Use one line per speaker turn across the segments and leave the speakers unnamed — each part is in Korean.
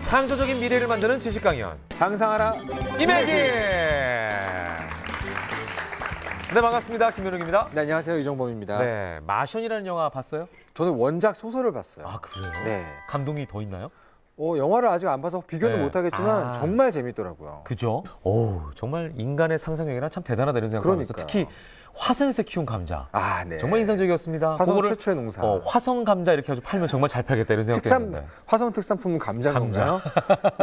창조적인 미래를 만드는 지식 강연
상상하라
이매진. 네, 반갑습니다. 김현욱입니다.
네, 안녕하세요. 이정범입니다.
네, 마션이라는 영화 봤어요?
저는 원작 소설을 봤어요.
아, 그래요?
네.
감동이 더 있나요?
영화를 아직 안 봐서 비교는
네.
못하겠지만
아.
정말 재밌더라고요.
그죠? 오, 정말 인간의 상상력이란 참 대단하다 이런 생각하면서
그러니까요.
특히 화성에서 키운 감자.
아, 네.
정말 인상적이었습니다.
화성
그거를,
최초의 농사.
화성 감자 이렇게 해서 팔면 정말 잘 팔겠다 이런 생각도 했는데.
화성 특산품은 감자인가요?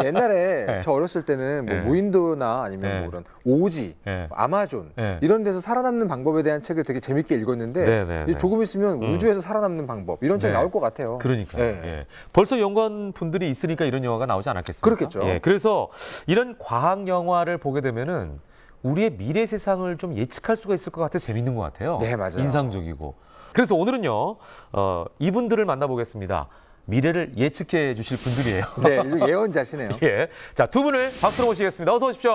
옛날에
네.
저 어렸을 때는 뭐
네.
무인도나 아니면
네.
뭐 이런 오지,
네.
아마존
네.
이런 데서 살아남는 방법에 대한 책을 되게 재밌게 읽었는데
네, 네, 네.
조금 있으면 우주에서 살아남는 방법 이런 책
네.
나올 것 같아요.
그러니까요.
네.
예. 벌써 연구한 분들이 있으니까 이런 영화가 나오지 않았겠습니까?
그렇겠죠.
예. 그래서 이런 과학 영화를 보게 되면은 우리의 미래 세상을 좀 예측할 수가 있을 것 같아 재밌는 것 같아요.
네, 맞아요.
인상적이고. 그래서 오늘은요, 이분들을 만나보겠습니다. 미래를 예측해 주실 분들이에요.
네, 이제 예언자시네요.
예. 자, 두 분을 박수로 모시겠습니다. 어서 오십시오.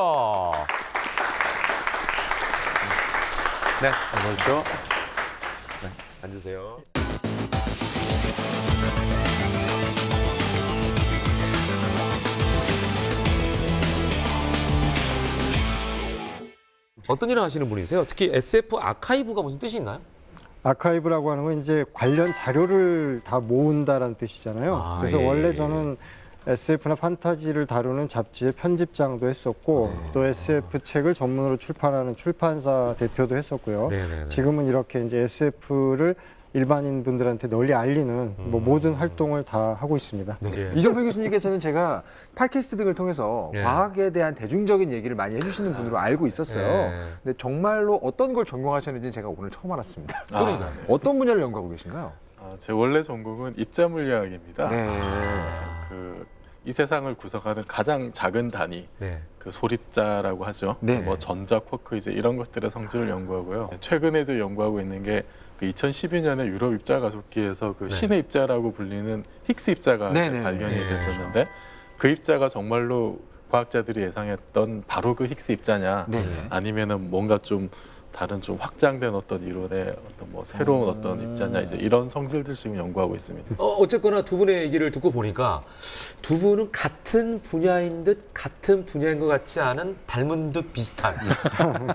네, 어서 오십시오. 네, 앉으세요. 어떤 일을 하시는 분이세요? 특히 SF 아카이브가 무슨 뜻이 있나요?
아카이브라고 하는 건 이제 관련 자료를 다 모은다라는 뜻이잖아요.
아,
그래서
예,
원래
예.
저는 SF나 판타지를 다루는 잡지의 편집장도 했었고 또 SF 책을 전문으로 출판하는 출판사 대표도 했었고요.
네네네.
지금은 이렇게 이제 SF를 일반인 분들한테 널리 알리는 뭐 모든 활동을 다 하고 있습니다.
네.
이정표 교수님께서는 제가 팟캐스트 등을 통해서
예.
과학에 대한 대중적인 얘기를 많이 해주시는 분으로 알고 있었어요.
예.
근데 정말로 어떤 걸 전공하셨는지 제가 오늘 처음 알았습니다.
그러니까요.
어떤 분야를 연구하고 계신가요?
제 원래 전공은 입자물리학입니다.
네.
이 세상을 구성하는 가장 작은 단위,
네.
그 소립자라고 하죠.
네.
뭐 전자, 쿼크 이제 이런 것들의 성질을 연구하고요. 최근에 이제 연구하고 있는 게 그 2012년에 유럽 입자 가속기에서 그
네.
신의 입자라고 불리는 힉스 입자가
네, 네,
발견이
네.
됐었는데 그 입자가 정말로 과학자들이 예상했던 바로 그 힉스 입자냐,
네.
아니면은 뭔가 좀 다른 좀 확장된 어떤 이론의 어떤 뭐 새로운 어떤 입자냐 이제 이런 성질들 지금 연구하고 있습니다.
어쨌거나 두 분의 얘기를 듣고 보니까 두 분은 같은 분야인 듯 같은 분야인 것 같지 않은 닮은 듯 비슷한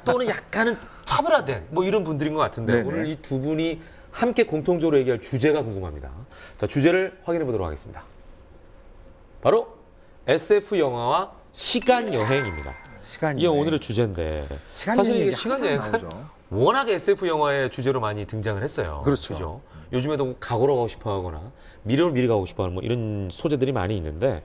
또는 약간은 차별화된 뭐 이런 분들인 것 같은데
네네.
오늘 이 두 분이 함께 공통적으로 얘기할 주제가 궁금합니다. 자, 주제를 확인해 보도록 하겠습니다. 바로 SF 영화와 시간 여행입니다.
시간
이게 오늘의 주제인데
시간
사실
여행
이게
얘기
시간
항상
여행은
나오죠.
워낙 SF 영화의 주제로 많이 등장을 했어요.
그렇죠.
그죠? 요즘에도 과거로 가고 싶어 하거나 미래로 미리 가고 싶어 하는 뭐 이런 소재들이 많이 있는데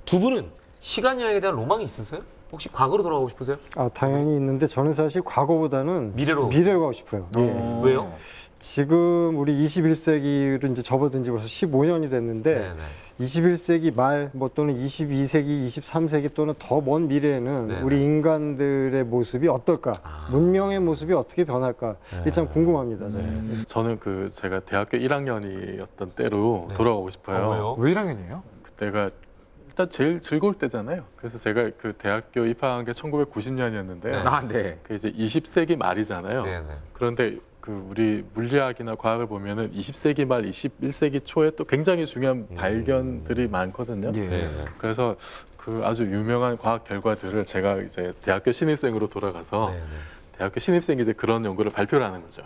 두 분은 시간 여행에 대한 로망이 있으세요? 혹시 과거로 돌아가고 싶으세요?
당연히 있는데 저는 사실 과거보다는
미래로.
가고 싶어요. 예.
왜요?
지금 우리 21세기로 이제 접어든 지 벌써 15년이 됐는데
네네.
21세기 말 뭐 또는 22세기, 23세기 또는 더 먼 미래에는
네네.
우리 인간들의 모습이 어떨까? 문명의 모습이 어떻게 변할까? 이게 참 궁금합니다. 저는.
저는 그 제가 대학교 1학년이었던 때로
네.
돌아가고 싶어요.
왜요?
왜 1학년이에요?
그때가 일단 제일 즐거울 때잖아요. 그래서 제가 그 대학교 입학한 게 1990년이었는데
네.
아, 네.
그 이제 20세기 말이잖아요.
네네.
그런데 그 우리 물리학이나 과학을 보면은 20세기 말, 21세기 초에 또 굉장히 중요한 발견들이 많거든요.
예.
네네.
그래서 그 아주 유명한 과학 결과들을 제가 이제 대학교 신입생으로 돌아가서
네네.
대학교 신입생이 이제 그런 연구를 발표를 하는 거죠.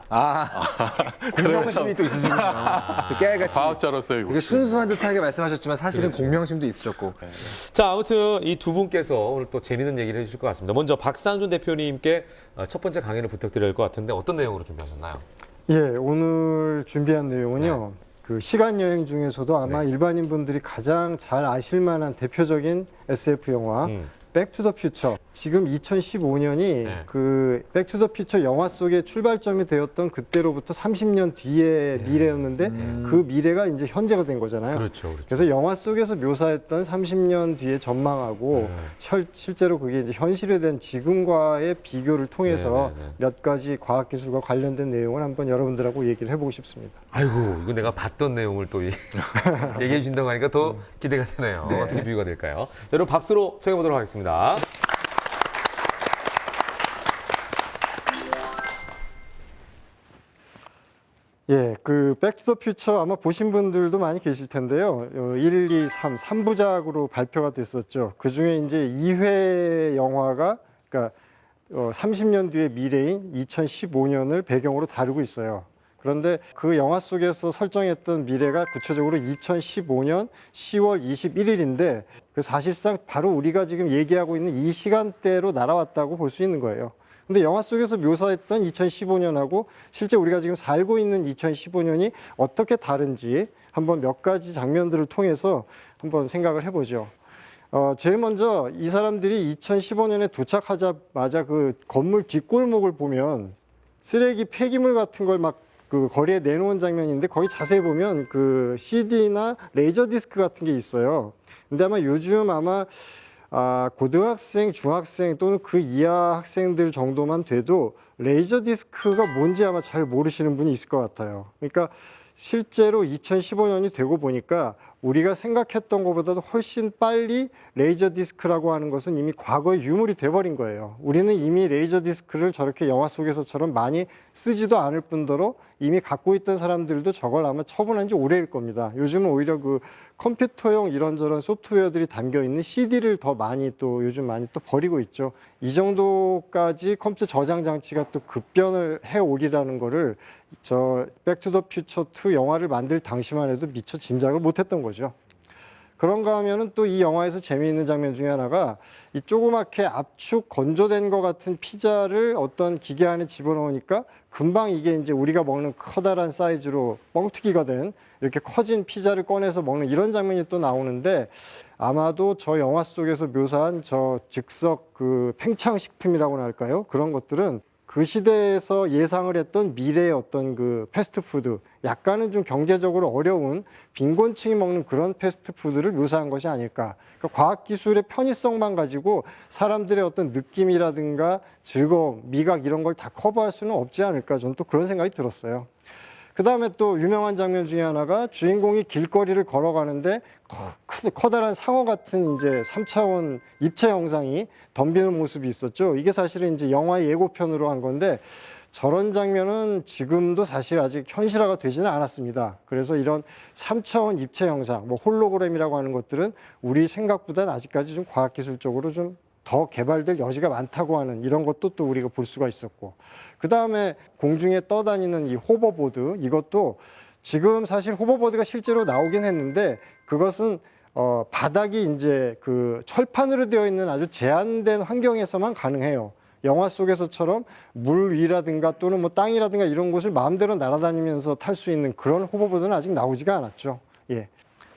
공명심이 또 있으시군요. 또 깨알같이.
과학자로서의
되게
욕심.
순수한 듯하게 말씀하셨지만 사실은 공명심도 있으셨고.
자, 아무튼 이 두 분께서 오늘 또 재밌는 얘기를 해주실 것 같습니다. 먼저 박상준 대표님께 첫 번째 강의를 부탁드릴 것 같은데 어떤 내용으로 준비하셨나요?
예, 오늘 준비한 내용은요. 그 시간 여행 중에서도 아마 일반인 분들이 가장 잘 아실 만한 대표적인 SF 영화 백투더퓨처. 지금 2015년이
네.
그 백투더퓨처 영화 속의 출발점이 되었던 그때로부터 30년 뒤의 미래였는데 그 미래가 이제 현재가 된 거잖아요.
그렇죠.
그래서 영화 속에서 묘사했던 30년 뒤의 전망하고 실제로 그게 이제 현실에 대한 지금과의 비교를 통해서
네, 네, 네.
몇 가지 과학기술과 관련된 내용을 한번 여러분들하고 얘기를 해보고 싶습니다.
아이고, 이거 내가 봤던 내용을 또 얘기해 주신다고 하니까 더 기대가 되네요.
네.
어떻게 비교가 될까요? 여러분 박수로 청해보도록 하겠습니다.
예, 그 백투더퓨처 아마 보신 분들도 많이 계실 텐데요. 1, 2, 3, 3부작으로 발표가 됐었죠. 그 중에 이제 2회 영화가 그러니까 30년 뒤의 미래인 2015년을 배경으로 다루고 있어요. 그런데 그 영화 속에서 설정했던 미래가 구체적으로 2015년 10월 21일인데 그 사실상 바로 우리가 지금 얘기하고 있는 이 시간대로 날아왔다고 볼 수 있는 거예요. 근데 영화 속에서 묘사했던 2015년하고 실제 우리가 지금 살고 있는 2015년이 어떻게 다른지 한번 몇 가지 장면들을 통해서 한번 생각을 해보죠. 제일 먼저 이 사람들이 2015년에 도착하자마자 그 건물 뒷골목을 보면 쓰레기 폐기물 같은 걸 막 그 거리에 내놓은 장면인데 거기 자세히 보면 그 CD나 레이저 디스크 같은 게 있어요. 근데 아마 요즘 고등학생, 중학생 또는 그 이하 학생들 정도만 돼도 레이저 디스크가 뭔지 아마 잘 모르시는 분이 있을 것 같아요. 그러니까 실제로 2015년이 되고 보니까 우리가 생각했던 것보다도 훨씬 빨리 레이저 디스크라고 하는 것은 이미 과거의 유물이 돼버린 거예요. 우리는 이미 레이저 디스크를 저렇게 영화 속에서처럼 많이 쓰지도 않을 뿐더러 이미 갖고 있던 사람들도 저걸 아마 처분한 지 오래일 겁니다. 요즘은 오히려 그 컴퓨터용 이런저런 소프트웨어들이 담겨 있는 CD를 더 많이 또 요즘 많이 또 버리고 있죠. 이 정도까지 컴퓨터 저장 장치가 또 급변을 해 오리라는 거를 저 백투더퓨처 2 영화를 만들 당시만 해도 미처 짐작을 못했던 거죠. 그런가 하면은 또 이 영화에서 재미있는 장면 중에 하나가 이 조그맣게 압축 건조된 것 같은 피자를 어떤 기계 안에 집어넣으니까 금방 이게 이제 우리가 먹는 커다란 사이즈로 뻥튀기가 된 이렇게 커진 피자를 꺼내서 먹는 이런 장면이 또 나오는데 아마도 저 영화 속에서 묘사한 저 즉석 그 팽창식품이라고나 할까요? 그런 것들은 그 시대에서 예상을 했던 미래의 어떤 그 패스트푸드, 약간은 좀 경제적으로 어려운 빈곤층이 먹는 그런 패스트푸드를 묘사한 것이 아닐까. 그러니까 과학기술의 편의성만 가지고 사람들의 어떤 느낌이라든가 즐거움, 미각 이런 걸 다 커버할 수는 없지 않을까. 저는 또 그런 생각이 들었어요. 그 다음에 또 유명한 장면 중에 하나가 주인공이 길거리를 걸어가는데 커다란 상어 같은 이제 3차원 입체 영상이 덤비는 모습이 있었죠. 이게 사실은 이제 영화의 예고편으로 한 건데 저런 장면은 지금도 사실 아직 현실화가 되지는 않았습니다. 그래서 이런 3차원 입체 영상, 뭐 홀로그램이라고 하는 것들은 우리 생각보다는 아직까지 좀 과학기술적으로 좀 더 개발될 여지가 많다고 하는 이런 것도 또 우리가 볼 수가 있었고, 그 다음에 공중에 떠다니는 이 호버보드, 이것도 지금 사실 호버보드가 실제로 나오긴 했는데 그것은 바닥이 이제 그 철판으로 되어 있는 아주 제한된 환경에서만 가능해요. 영화 속에서처럼 물 위라든가 또는 뭐 땅이라든가 이런 곳을 마음대로 날아다니면서 탈 수 있는 그런 호버보드는 아직 나오지가 않았죠. 예.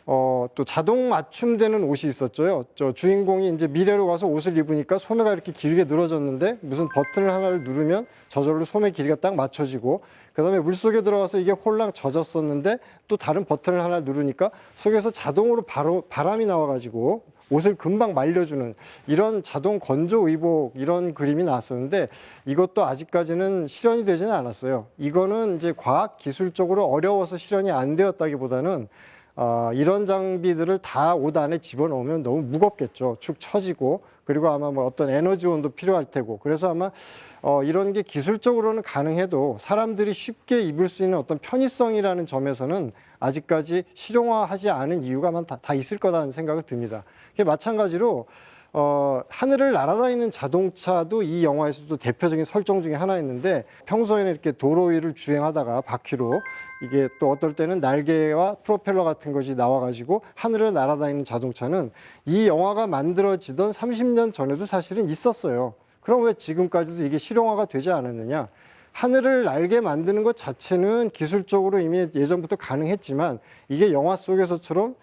또 자동 맞춤되는 옷이 있었죠. 저 주인공이 이제 미래로 가서 옷을 입으니까 소매가 이렇게 길게 늘어졌는데 무슨 버튼을 하나를 누르면 저절로 소매 길이가 딱 맞춰지고, 그다음에 물속에 들어가서 이게 홀랑 젖었었는데 또 다른 버튼을 하나 누르니까 속에서 자동으로 바로 바람이 나와가지고 옷을 금방 말려주는 이런 자동 건조 의복 이런 그림이 나왔었는데 이것도 아직까지는 실현이 되지는 않았어요. 이거는 이제 과학 기술적으로 어려워서 실현이 안 되었다기보다는 이런 장비들을 다 옷 안에 집어넣으면 너무 무겁겠죠. 축 처지고, 그리고 아마 뭐 어떤 에너지원도 필요할 테고, 그래서 아마 이런 게 기술적으로는 가능해도 사람들이 쉽게 입을 수 있는 어떤 편의성이라는 점에서는 아직까지 실용화하지 않은 이유가 다 있을 거라는 생각을 듭니다. 마찬가지로 하늘을 날아다니는 자동차도 이 영화에서도 대표적인 설정 중에 하나였는데 평소에는 이렇게 도로 위를 주행하다가 바퀴로 이게 또 어떨 때는 날개와 프로펠러 같은 것이 나와가지고 하늘을 날아다니는 자동차는 이 영화가 만들어지던 30년 전에도 사실은 있었어요. 그럼 왜 지금까지도 이게 실용화가 되지 않았느냐? 하늘을 날게 만드는 것 자체는 기술적으로 이미 예전부터 가능했지만 이게 영화 속에서처럼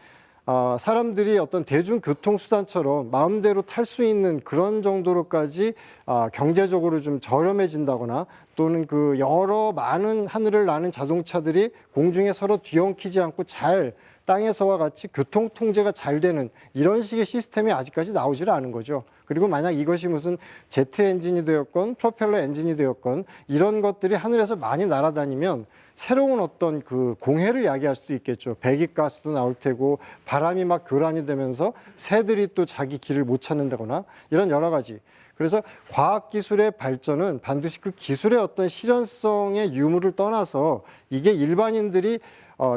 사람들이 어떤 대중교통수단처럼 마음대로 탈 수 있는 그런 정도로까지 경제적으로 좀 저렴해진다거나 또는 그 여러 많은 하늘을 나는 자동차들이 공중에 서로 뒤엉키지 않고 잘 땅에서와 같이 교통 통제가 잘 되는 이런 식의 시스템이 아직까지 나오질 않은 거죠. 그리고 만약 이것이 무슨 제트 엔진이 되었건 프로펠러 엔진이 되었건 이런 것들이 하늘에서 많이 날아다니면 새로운 어떤 그 공해를 야기할 수도 있겠죠. 배기가스도 나올 테고 바람이 막 교란이 되면서 새들이 또 자기 길을 못 찾는다거나 이런 여러 가지. 그래서 과학기술의 발전은 반드시 그 기술의 어떤 실현성의 유무를 떠나서 이게 일반인들이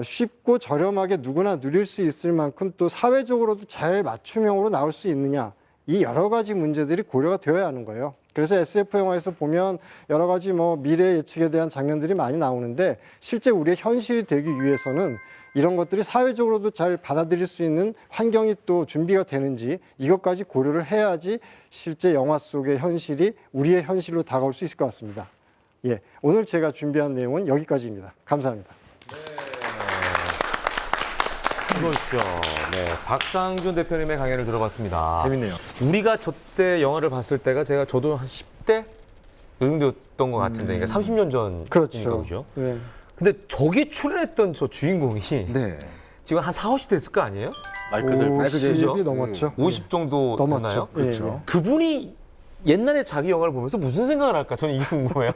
쉽고 저렴하게 누구나 누릴 수 있을 만큼 또 사회적으로도 잘 맞춤형으로 나올 수 있느냐, 이 여러 가지 문제들이 고려가 되어야 하는 거예요. 그래서 SF 영화에서 보면 여러 가지 뭐 미래 예측에 대한 장면들이 많이 나오는데 실제 우리의 현실이 되기 위해서는 이런 것들이 사회적으로도 잘 받아들일 수 있는 환경이 또 준비가 되는지 이것까지 고려를 해야지 실제 영화 속의 현실이 우리의 현실로 다가올 수 있을 것 같습니다. 예, 오늘 제가 준비한 내용은 여기까지입니다. 감사합니다.
그렇죠. 네, 박상준 대표님의 강연을 들어봤습니다.
재밌네요.
우리가 저때 영화를 봤을 때가 저도 한 10대 이 정도였던 것 같은데, 그러니까 30년 전이니까
그렇죠.
그죠?
네.
근데 저기 출연했던 저 주인공이
네.
지금 한 40, 50대 됐을 거 아니에요?
마이클 젤.
마이클 젤.
50이 넘었죠.
50 정도
넘었죠.
되나요?
예,
그렇죠.
그분이 옛날에 자기 영화를 보면서 무슨 생각을 할까? 저는 이게 궁금해요.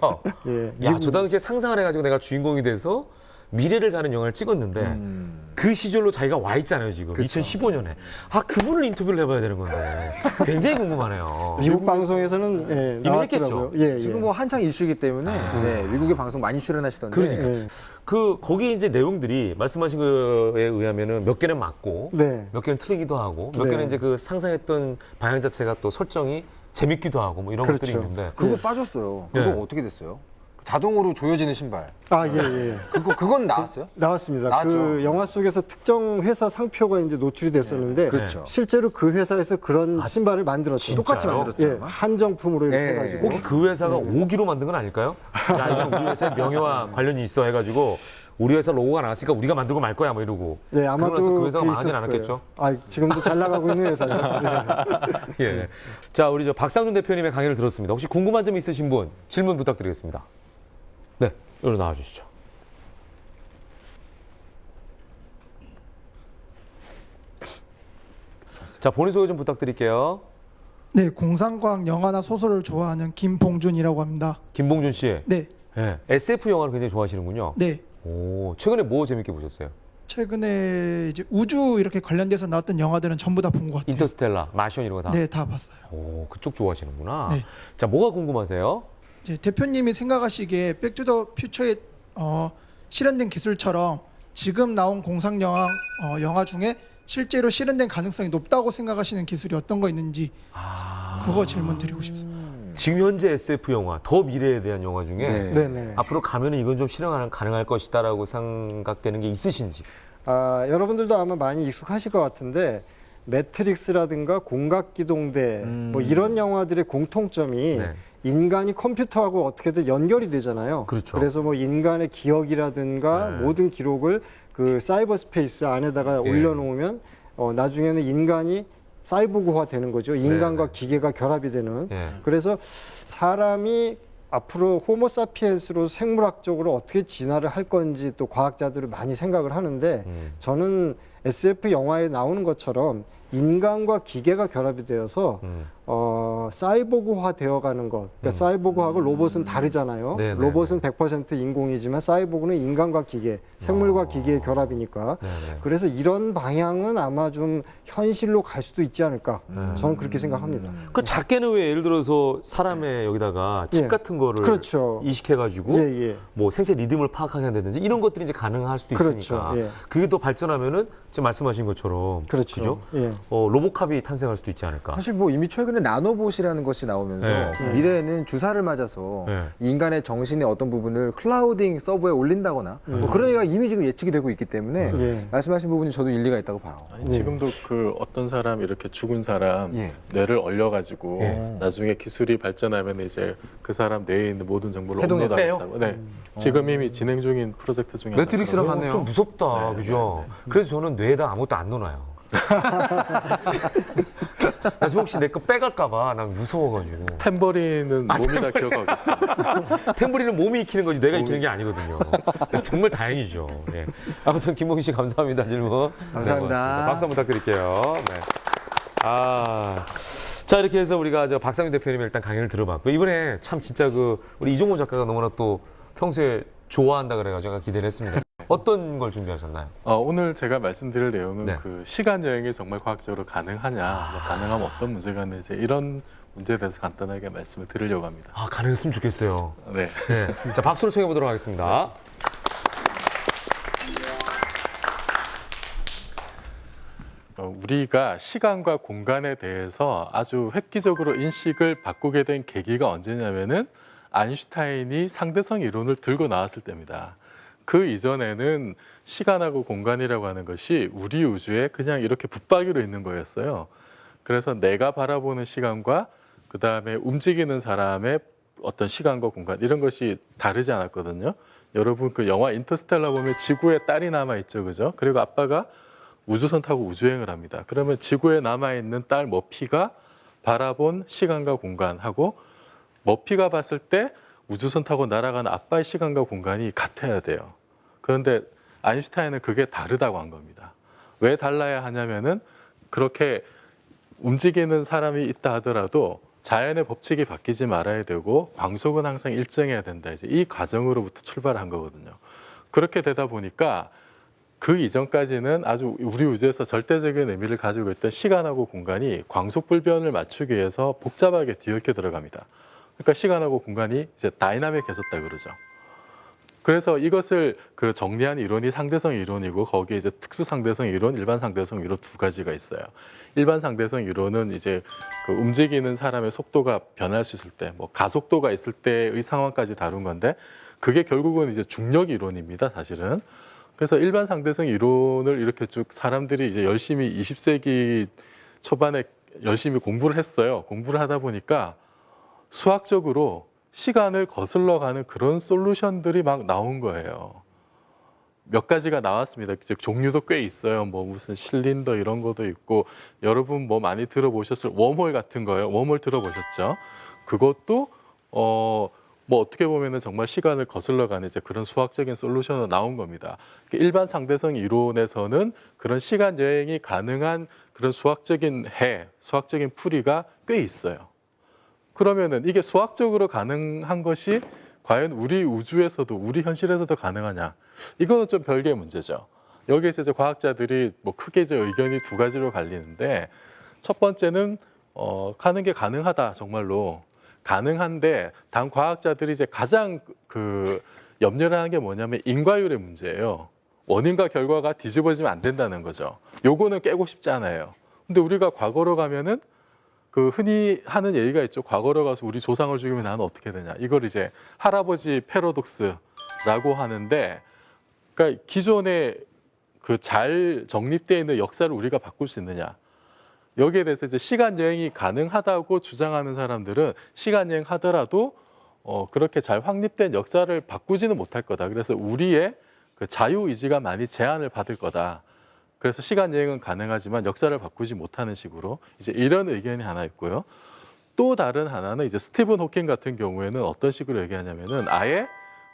예.
야, 저 당시에 상상을 해가지고 내가 주인공이 돼서 미래를 가는 영화를 찍었는데 그 시절로 자기가 와 있잖아요, 지금.
그렇죠.
2015년에. 아, 그분을 인터뷰를 해봐야 되는 건데. 굉장히 궁금하네요.
미국 방송에서는 예,
이미
나왔더라고요.
했겠죠?
예, 예.
지금 뭐 한창 이슈이기 때문에 네, 미국의 방송 많이 출연하시던데.
그러니까.
예.
거기 이제 내용들이 말씀하신 거에 의하면은 몇 개는 맞고
네.
몇 개는 틀리기도 하고 몇
네.
개는 이제 그 상상했던 방향 자체가 또 설정이 재밌기도 하고 뭐 이런
그렇죠.
것들이 있는데
그거 빠졌어요. 그거
네.
어떻게 됐어요? 자동으로 조여지는 신발.
아, 예, 예.
그건 나왔어요?
나왔습니다.
나왔죠.
그 영화 속에서 특정 회사 상표가 이제 노출이 됐었는데
그렇죠.
실제로 그 회사에서 그런 신발을 만들었죠.
진짜요?
똑같이 만들었죠.
예, 한정품으로 이렇게
예.
해가지고.
혹시 그 회사가 5기로 만든 건 아닐까요? 야, 이건 우리 회사의 명예와 관련이 있어 해가지고 우리 회사 로고가 나왔으니까 우리가 만들고 말 거야 뭐 이러고.
네, 아마도
그러고 나서 그 회사가
그게
망하진
있었을
않았겠죠?
거예요. 아, 지금도 잘 나가고 있는 회사죠. 네.
예. 자, 우리 저 박상준 대표님의 강의를 들었습니다. 혹시 궁금한 점 있으신 분 질문 부탁드리겠습니다. 네, 여기로 나와주시죠. 자, 본인 소개 좀 부탁드릴게요.
네, 공상과학 영화나 소설을 좋아하는 김봉준이라고 합니다.
김봉준 씨.
네,
예. SF 영화를 굉장히 좋아하시는군요.
네.
오, 최근에 뭐 재밌게 보셨어요?
최근에 이제 우주 이렇게 관련돼서 나왔던 영화들은 전부 다 본 것 같아요.
인터스텔라, 마션 이런 거 다.
네, 다 봤어요.
오, 그쪽 좋아하시는구나.
네.
자, 뭐가 궁금하세요?
이제 대표님이 생각하시기에 백투더 퓨처에 실현된 기술처럼 지금 나온 공상 영화 중에 실제로 실현된 가능성이 높다고 생각하시는 기술이 어떤 거 있는지 그거 질문 드리고 싶습니다.
지금 현재 SF 영화, 더 미래에 대한 영화 중에
네.
네네.
앞으로 가면은 이건 좀 실현 가능할 것이다라고 생각되는 게 있으신지.
아, 여러분들도 아마 많이 익숙하실 것 같은데 매트릭스라든가 공각기동대 뭐 이런 영화들의 공통점이
네.
인간이 컴퓨터하고 어떻게든 연결이 되잖아요.
그렇죠.
그래서 뭐 인간의 기억이라든가
네.
모든 기록을 그 사이버 스페이스 안에다가
예.
올려놓으면 나중에는 인간이 사이보그화 되는 거죠. 인간과
네.
기계가 결합이 되는.
예.
그래서 사람이 앞으로 호모사피엔스로 생물학적으로 어떻게 진화를 할 건지 또 과학자들은 많이 생각을 하는데 저는 SF 영화에 나오는 것처럼 인간과 기계가 결합이 되어서 사이보그화 되어가는 것. 그러니까 사이보그하고 로봇은 다르잖아요.
네, 네,
로봇은 100% 인공이지만 사이보그는 인간과 기계, 생물과 기계의 결합이니까.
네, 네.
그래서 이런 방향은 아마 좀 현실로 갈 수도 있지 않을까. 저는 그렇게 생각합니다.
그 작게는 왜 예를 들어서 사람의 여기다가 칩
예.
같은 거를
그렇죠.
이식해가지고
예, 예.
뭐 생체 리듬을 파악하게 한다든지 이런 것들이 이제 가능할 수도
그렇죠.
있으니까
예.
그게 더 발전하면은 지금 말씀하신 것처럼
그렇죠.
그죠?
예.
로보캅이 탄생할 수도 있지 않을까.
사실 뭐 이미 최근에 나노봇이라는 것이 나오면서
네.
미래에는 주사를 맞아서
네.
인간의 정신의 어떤 부분을 클라우딩 서버에 올린다거나 뭐 그런 얘기가 이미 지금 예측이 되고 있기 때문에
예.
말씀하신 부분이 저도 일리가 있다고 봐요.
아니,
네.
지금도 그 어떤 사람 이렇게 죽은 사람
예.
뇌를 얼려가지고
예.
나중에 기술이 발전하면 이제 그 사람 뇌에 있는 모든 정보를
해동해서
업로드한다고. 네. 지금 이미 진행 중인 프로젝트 중에 하나죠.
매트릭스랑 같네요.
좀 무섭다, 그죠? 그래서 저는 뇌에다 아무것도 안 넣어놔요. 나중에 혹시 내 거 빼갈까봐 난 무서워가지고.
탬버린은 몸이 다 기억하고 있어요.
탬버리는 몸이 익히는 거지 뇌가 익히는 게 아니거든요. 정말 다행이죠. 예. 아무튼 김봉희 씨 감사합니다. 질문.
감사합니다.
네, 고맙습니다. 박수 한번 부탁드릴게요. 네. 자 이렇게 해서 우리가 저 박상준 대표님의 일단 강의를 들어봤고 이번에 참 진짜 그 우리 이종호 작가가 너무나 또 평소에 좋아한다 그래가지고 제가 기대를 했습니다. 어떤 걸 준비하셨나요?
오늘 제가 말씀드릴 내용은
네.
그 시간 여행이 정말 과학적으로 가능하냐, 뭐 가능하면 어떤 문제가 있는지 이런 문제에 대해서 간단하게 말씀을 드리려고 합니다.
아, 가능했으면 좋겠어요.
네.
네. 자, 박수로 청해 보도록 하겠습니다.
우리가 시간과 공간에 대해서 아주 획기적으로 인식을 바꾸게 된 계기가 언제냐면은 아인슈타인이 상대성 이론을 들고 나왔을 때입니다. 그 이전에는 시간하고 공간이라고 하는 것이 우리 우주에 그냥 이렇게 붙박이로 있는 거였어요. 그래서 내가 바라보는 시간과 그 다음에 움직이는 사람의 어떤 시간과 공간 이런 것이 다르지 않았거든요. 여러분 그 영화 인터스텔라 보면 지구에 딸이 남아 있죠, 그죠? 그리고 아빠가 우주선 타고 우주여행을 합니다. 그러면 지구에 남아 있는 딸 머피가 바라본 시간과 공간하고 머피가 봤을 때 우주선 타고 날아가는 아빠의 시간과 공간이 같아야 돼요. 그런데 아인슈타인은 그게 다르다고 한 겁니다. 왜 달라야 하냐면은 그렇게 움직이는 사람이 있다 하더라도 자연의 법칙이 바뀌지 말아야 되고 광속은 항상 일정해야 된다. 이제 이 과정으로부터 출발한 거거든요. 그렇게 되다 보니까 그 이전까지는 아주 우리 우주에서 절대적인 의미를 가지고 있던 시간하고 공간이 광속 불변을 맞추기 위해서 복잡하게 뒤엉켜 들어갑니다. 그러니까 시간하고 공간이 이제 다이나믹해졌다 그러죠. 그래서 이것을 그 정리한 이론이 상대성 이론이고 거기에 이제 특수 상대성 이론, 일반 상대성 이론 두 가지가 있어요. 일반 상대성 이론은 이제 그 움직이는 사람의 속도가 변할 수 있을 때, 뭐 가속도가 있을 때의 상황까지 다룬 건데 그게 결국은 이제 중력 이론입니다, 사실은. 그래서 일반 상대성 이론을 이렇게 쭉 사람들이 이제 열심히 20세기 초반에 열심히 공부를 했어요. 공부를 하다 보니까 수학적으로 시간을 거슬러 가는 그런 솔루션들이 막 나온 거예요. 몇 가지가 나왔습니다. 종류도 꽤 있어요. 뭐 무슨 실린더 이런 것도 있고 여러분 뭐 많이 들어보셨을 웜홀 같은 거요. 웜홀 들어보셨죠? 그것도 뭐 어떻게 보면은 정말 시간을 거슬러 가는 이제 그런 수학적인 솔루션으로 나온 겁니다. 일반 상대성 이론에서는 그런 시간 여행이 가능한 그런 수학적인 수학적인 풀이가 꽤 있어요. 그러면은 이게 수학적으로 가능한 것이 과연 우리 우주에서도 우리 현실에서도 가능하냐? 이거는 좀 별개의 문제죠. 여기에서 이제 과학자들이 뭐 크게 이제 의견이 두 가지로 갈리는데 첫 번째는 가는 게 가능하다 정말로 가능한데 단 과학자들이 이제 가장 그 염려를 하는 게 뭐냐면 인과율의 문제예요. 원인과 결과가 뒤집어지면 안 된다는 거죠. 요거는 깨고 싶지 않아요. 근데 우리가 과거로 가면은 그 흔히 하는 얘기가 있죠. 과거로 가서 우리 조상을 죽이면 나는 어떻게 되냐. 이걸 이제 할아버지 패러독스라고 하는데, 그러니까 기존에 그 잘 정립되어 있는 역사를 우리가 바꿀 수 있느냐. 여기에 대해서 이제 시간 여행이 가능하다고 주장하는 사람들은 시간 여행 하더라도 그렇게 잘 확립된 역사를 바꾸지는 못할 거다. 그래서 우리의 그 자유 의지가 많이 제한을 받을 거다. 그래서 시간 여행은 가능하지만 역사를 바꾸지 못하는 식으로 이제 이런 의견이 하나 있고요. 또 다른 하나는 이제 스티븐 호킹 같은 경우에는 어떤 식으로 얘기하냐면은 아예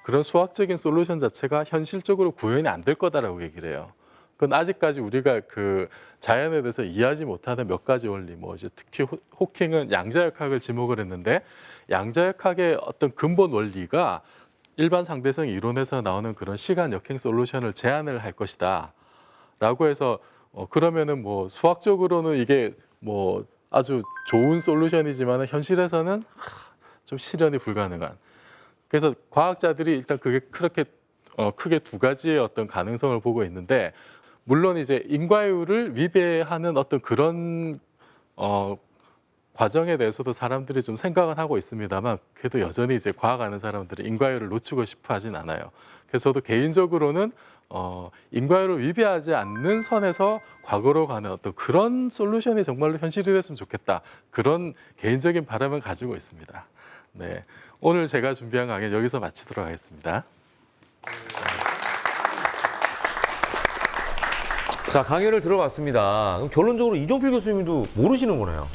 그런 수학적인 솔루션 자체가 현실적으로 구현이 안 될 거다라고 얘기를 해요. 그건 아직까지 우리가 그 자연에 대해서 이해하지 못하는 몇 가지 원리, 뭐 이제 특히 호킹은 양자역학을 지목을 했는데 양자역학의 어떤 근본 원리가 일반 상대성 이론에서 나오는 그런 시간 역행 솔루션을 제한을 할 것이다. 라고 해서 그러면은 뭐 수학적으로는 이게 뭐 아주 좋은 솔루션이지만 현실에서는 좀 실현이 불가능한. 그래서 과학자들이 일단 그게 그렇게 크게 두 가지의 어떤 가능성을 보고 있는데 물론 이제 인과율을 위배하는 어떤 그런 과정에 대해서도 사람들이 좀 생각은 하고 있습니다만 그래도 여전히 이제 과학하는 사람들은 인과율을 놓치고 싶어 하진 않아요. 그래서 저도 개인적으로는 인과율을 위배하지 않는 선에서 과거로 가는 어떤 그런 솔루션이 정말로 현실이 됐으면 좋겠다. 그런 개인적인 바람을 가지고 있습니다. 네, 오늘 제가 준비한 강의 여기서 마치도록 하겠습니다.
자, 강의를 들어봤습니다. 그럼 결론적으로 이종필 교수님도 모르시는 거네요.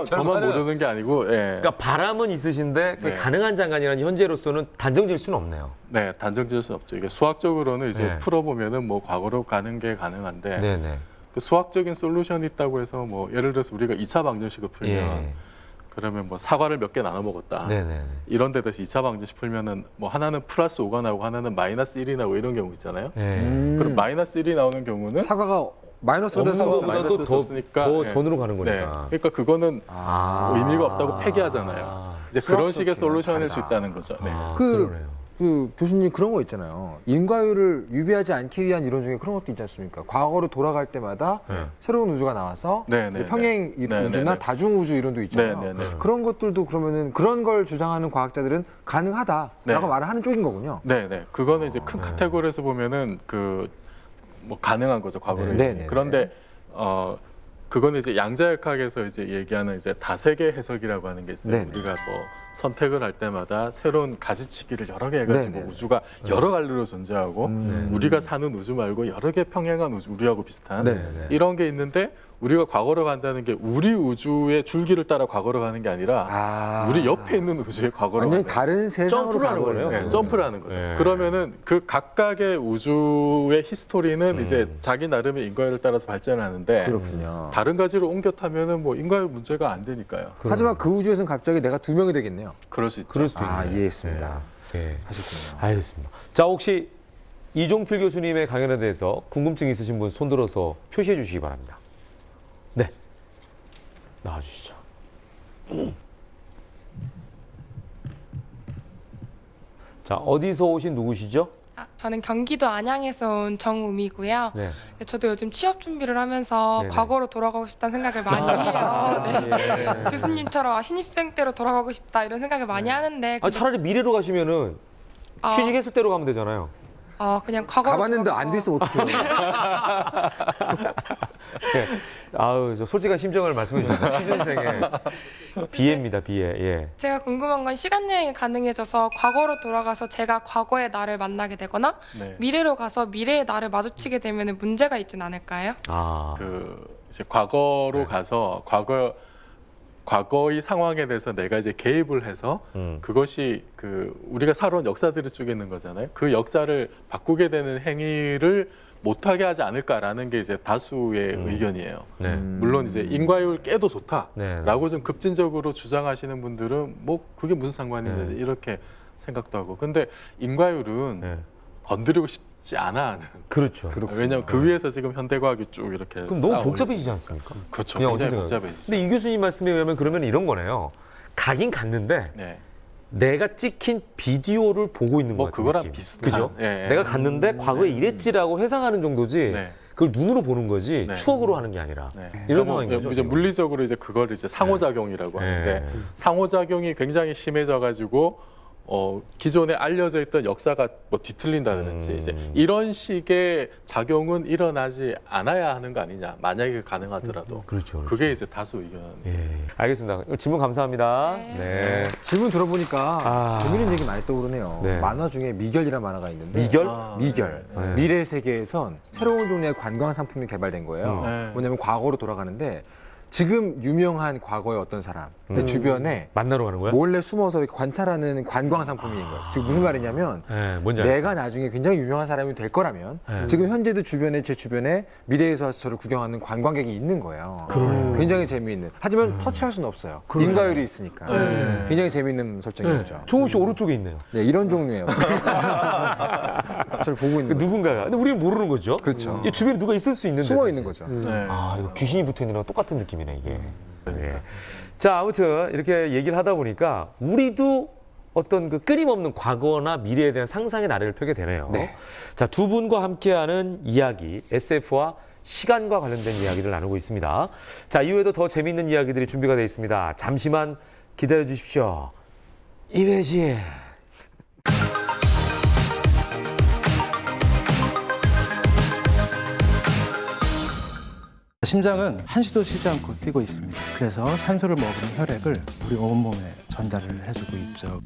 저만 모르는 게 아니고, 예.
그러니까 바람은 있으신데 그게
네.
가능한 장관이라는 현재로서는 단정질 수는 없네요.
네, 단정지을 수는 없죠. 이게 수학적으로는 이제
네.
풀어보면은 뭐 과거로 가는 게 가능한데
네네.
그 수학적인 솔루션이 있다고 해서 뭐 예를 들어서 우리가 2차 방정식을 풀면
예.
그러면 뭐 사과를 몇 개 나눠 먹었다.
네네.
이런 데 대해서 2차 방정식 풀면은 뭐 하나는 플러스 5가 나오고 하나는 마이너스 1이 나오고 이런 경우 있잖아요.
네.
그럼 마이너스 1이 나오는 경우는
사과가 마이너스가 될 수
없는
없잖아요.
것보다도
마이너스 될 수 없으니까.
더
네.
전으로 가는
네.
거니까.
그러니까 그거는 의미가 없다고 폐기하잖아요.
아.
이제 그런 식의
수학적
솔루션일 수
다르다.
있다는 거죠. 네.
아,
그,
그러네요.
그 교수님 그런 거 있잖아요. 인과율을 유배하지 않기 위한 이론 중에 그런 것도 있지 않습니까? 과거로 돌아갈 때마다
네.
새로운 우주가 나와서
네, 네,
평행
네. 네,
우주나
네, 네.
다중 우주 이론도 있잖아요.
네, 네, 네.
그런 것들도 그러면은 그런 걸 주장하는 과학자들은 가능하다라고
네.
말을 하는 쪽인 거군요.
네, 네. 그거는 이제 큰 카테고리에서 보면은 그 뭐 가능한 거죠, 과거로.
네, 네,
그런데 그거는 이제 양자역학에서 이제 얘기하는 이제 다세계 해석이라고 하는 게 있어요.
네, 네.
우리가 뭐 선택을 할 때마다 새로운 가지치기를 여러 개 해가지고
네, 네.
우주가 여러 갈래로 존재하고 우리가 사는 우주 말고 여러 개 평행한 우주, 우리하고 비슷한
네, 네.
이런 게 있는데 우리가 과거로 간다는 게 우리 우주의 줄기를 따라 과거로 가는 게 아니라 우리 옆에 있는 우주의 과거로
완전히
가는
다른 세상으로
점프를 하는
가버리는
거네요.
네, 점프를 하는 거죠.
네.
그러면은 그 각각의 우주의 히스토리는 이제 자기 나름의 인과율을 따라서 발전하는데
그렇군요.
다른 가지로 옮겨 타면은 뭐 인과율 문제가 안 되니까요.
하지만 그 우주에서는 갑자기 내가 두 명이 되겠네요.
그럴 수 있죠.
그럴 수도
아,
있네요.
이해했습니다.
네.
하셨군요.
알겠습니다. 자, 혹시 이종필 교수님의 강연에 대해서 궁금증 있으신 분 손들어서 표시해 주시기 바랍니다. 네. 나와주시죠. 자, 어디서 오신 누구시죠?
저는 경기도 안양에서 온 정우미고요.
네.
저도 요즘 취업 준비를 하면서
네네.
과거로 돌아가고 싶다는 생각을 많이 해요. 네.
예.
교수님처럼 신입생 때로 돌아가고 싶다 이런 생각을 많이 하는데
아, 차라리 미래로 가시면은
아,
취직했을 때로 가면 되잖아요.
그냥 과거로
가봤는데
돌아가서
안 돼 있으면 어떡해요?
네. 아우, 저 솔직한 심정을 말씀해 주셨네요. 취준생의 비애입니다, 비애. 예.
제가 궁금한 건 시간 여행이 가능해져서 과거로 돌아가서 제가 과거의 나를 만나게 되거나
네.
미래로 가서 미래의 나를 마주치게 되면 문제가 있진 않을까요?
아.
그 이제 과거로
네.
가서 과거의 상황에 대해서 내가 이제 개입을 해서 그것이 그 우리가 살아온 역사들을 쭉 있는 거잖아요. 그 역사를 바꾸게 되는 행위를 못하게 하지 않을까라는 게 이제 다수의 의견이에요.
네.
물론 이제 인과율 깨도 좋다라고
네.
좀 급진적으로 주장하시는 분들은 뭐 그게 무슨 상관이냐
네.
이렇게 생각도 하고. 근데 인과율은
네.
건드리고 싶지 않아 하는.
그렇죠.
왜냐하면 그 위에서 지금 현대과학이 쭉 이렇게
그럼 너무
쌓아
복잡해지지 않습니까?
올리고. 그렇죠.
그냥
굉장히
어떻게
복잡해지죠.
근데 이 교수님 말씀에 의하면 그러면 이런 거네요. 가긴 갔는데
네.
내가 찍힌 비디오를 보고 있는
뭐
것 같은
그거랑
느낌.
비슷한.
그죠?
예, 예.
내가 갔는데 과거에 이랬지라고 회상하는 정도지
네.
그걸 눈으로 보는 거지
네.
추억으로 하는 게 아니라
네.
이런
그러니까
상황인
뭐
거죠.
이제
지금.
물리적으로 이제 그걸 이제 상호작용이라고 하는데
네.
상호작용이 굉장히 심해져 가지고 기존에 알려져 있던 역사가 뭐 뒤틀린다든지 이제 이런 식의 작용은 일어나지 않아야 하는 거 아니냐. 만약에 가능하더라도.
그렇죠.
그게 이제 다수 의견.
예. 알겠습니다. 질문 감사합니다.
네.
네.
질문 들어보니까
아.
재밌는 얘기 많이 떠오르네요.
네.
만화 중에 미결이라는 만화가 있는데
미결?
미결.
네.
미래 세계에선 새로운 종류의 관광 상품이 개발된 거예요.
네.
뭐냐면 과거로 돌아가는데 지금 유명한 과거의 어떤 사람 주변에
만나러 가는 거야?
몰래 숨어서 이렇게 관찰하는 관광 상품인 거예요. 지금 무슨 말이냐면
네, 뭔지 알죠?
내가 나중에 굉장히 유명한 사람이 될 거라면
네.
지금 현재도 제 주변에 미래에서 와서 저를 구경하는 관광객이 있는 거예요. 굉장히 재미있는. 하지만 터치할 수는 없어요. 인과율이 있으니까.
네.
굉장히 재미있는 설정인 거죠.
종욱 씨 오른쪽에 있네요.
네, 이런 종류예요. 저를 보고 있는
그
거죠.
누군가가. 근데 우리는 모르는 거죠.
그렇죠.
이 주변에 누가 있을 수 있는데.
숨어 있는 거죠.
네.
아, 이거 귀신이 붙어 있는 거랑 똑같은 느낌이네, 이게. 네. 자, 아무튼 이렇게 얘기를 하다 보니까 우리도 어떤 그 끊임없는 과거나 미래에 대한 상상의 나래를 펴게 되네요. 자, 두 분과 함께하는 이야기, SF와 시간과 관련된 이야기를 나누고 있습니다. 자, 이후에도 더 재미있는 이야기들이 준비가 되어 있습니다. 잠시만 기다려 주십시오. 이매진.
심장은 한시도 쉬지 않고 뛰고 있습니다. 그래서 산소를 머금은 혈액을 우리 온몸에 전달을 해주고 있죠.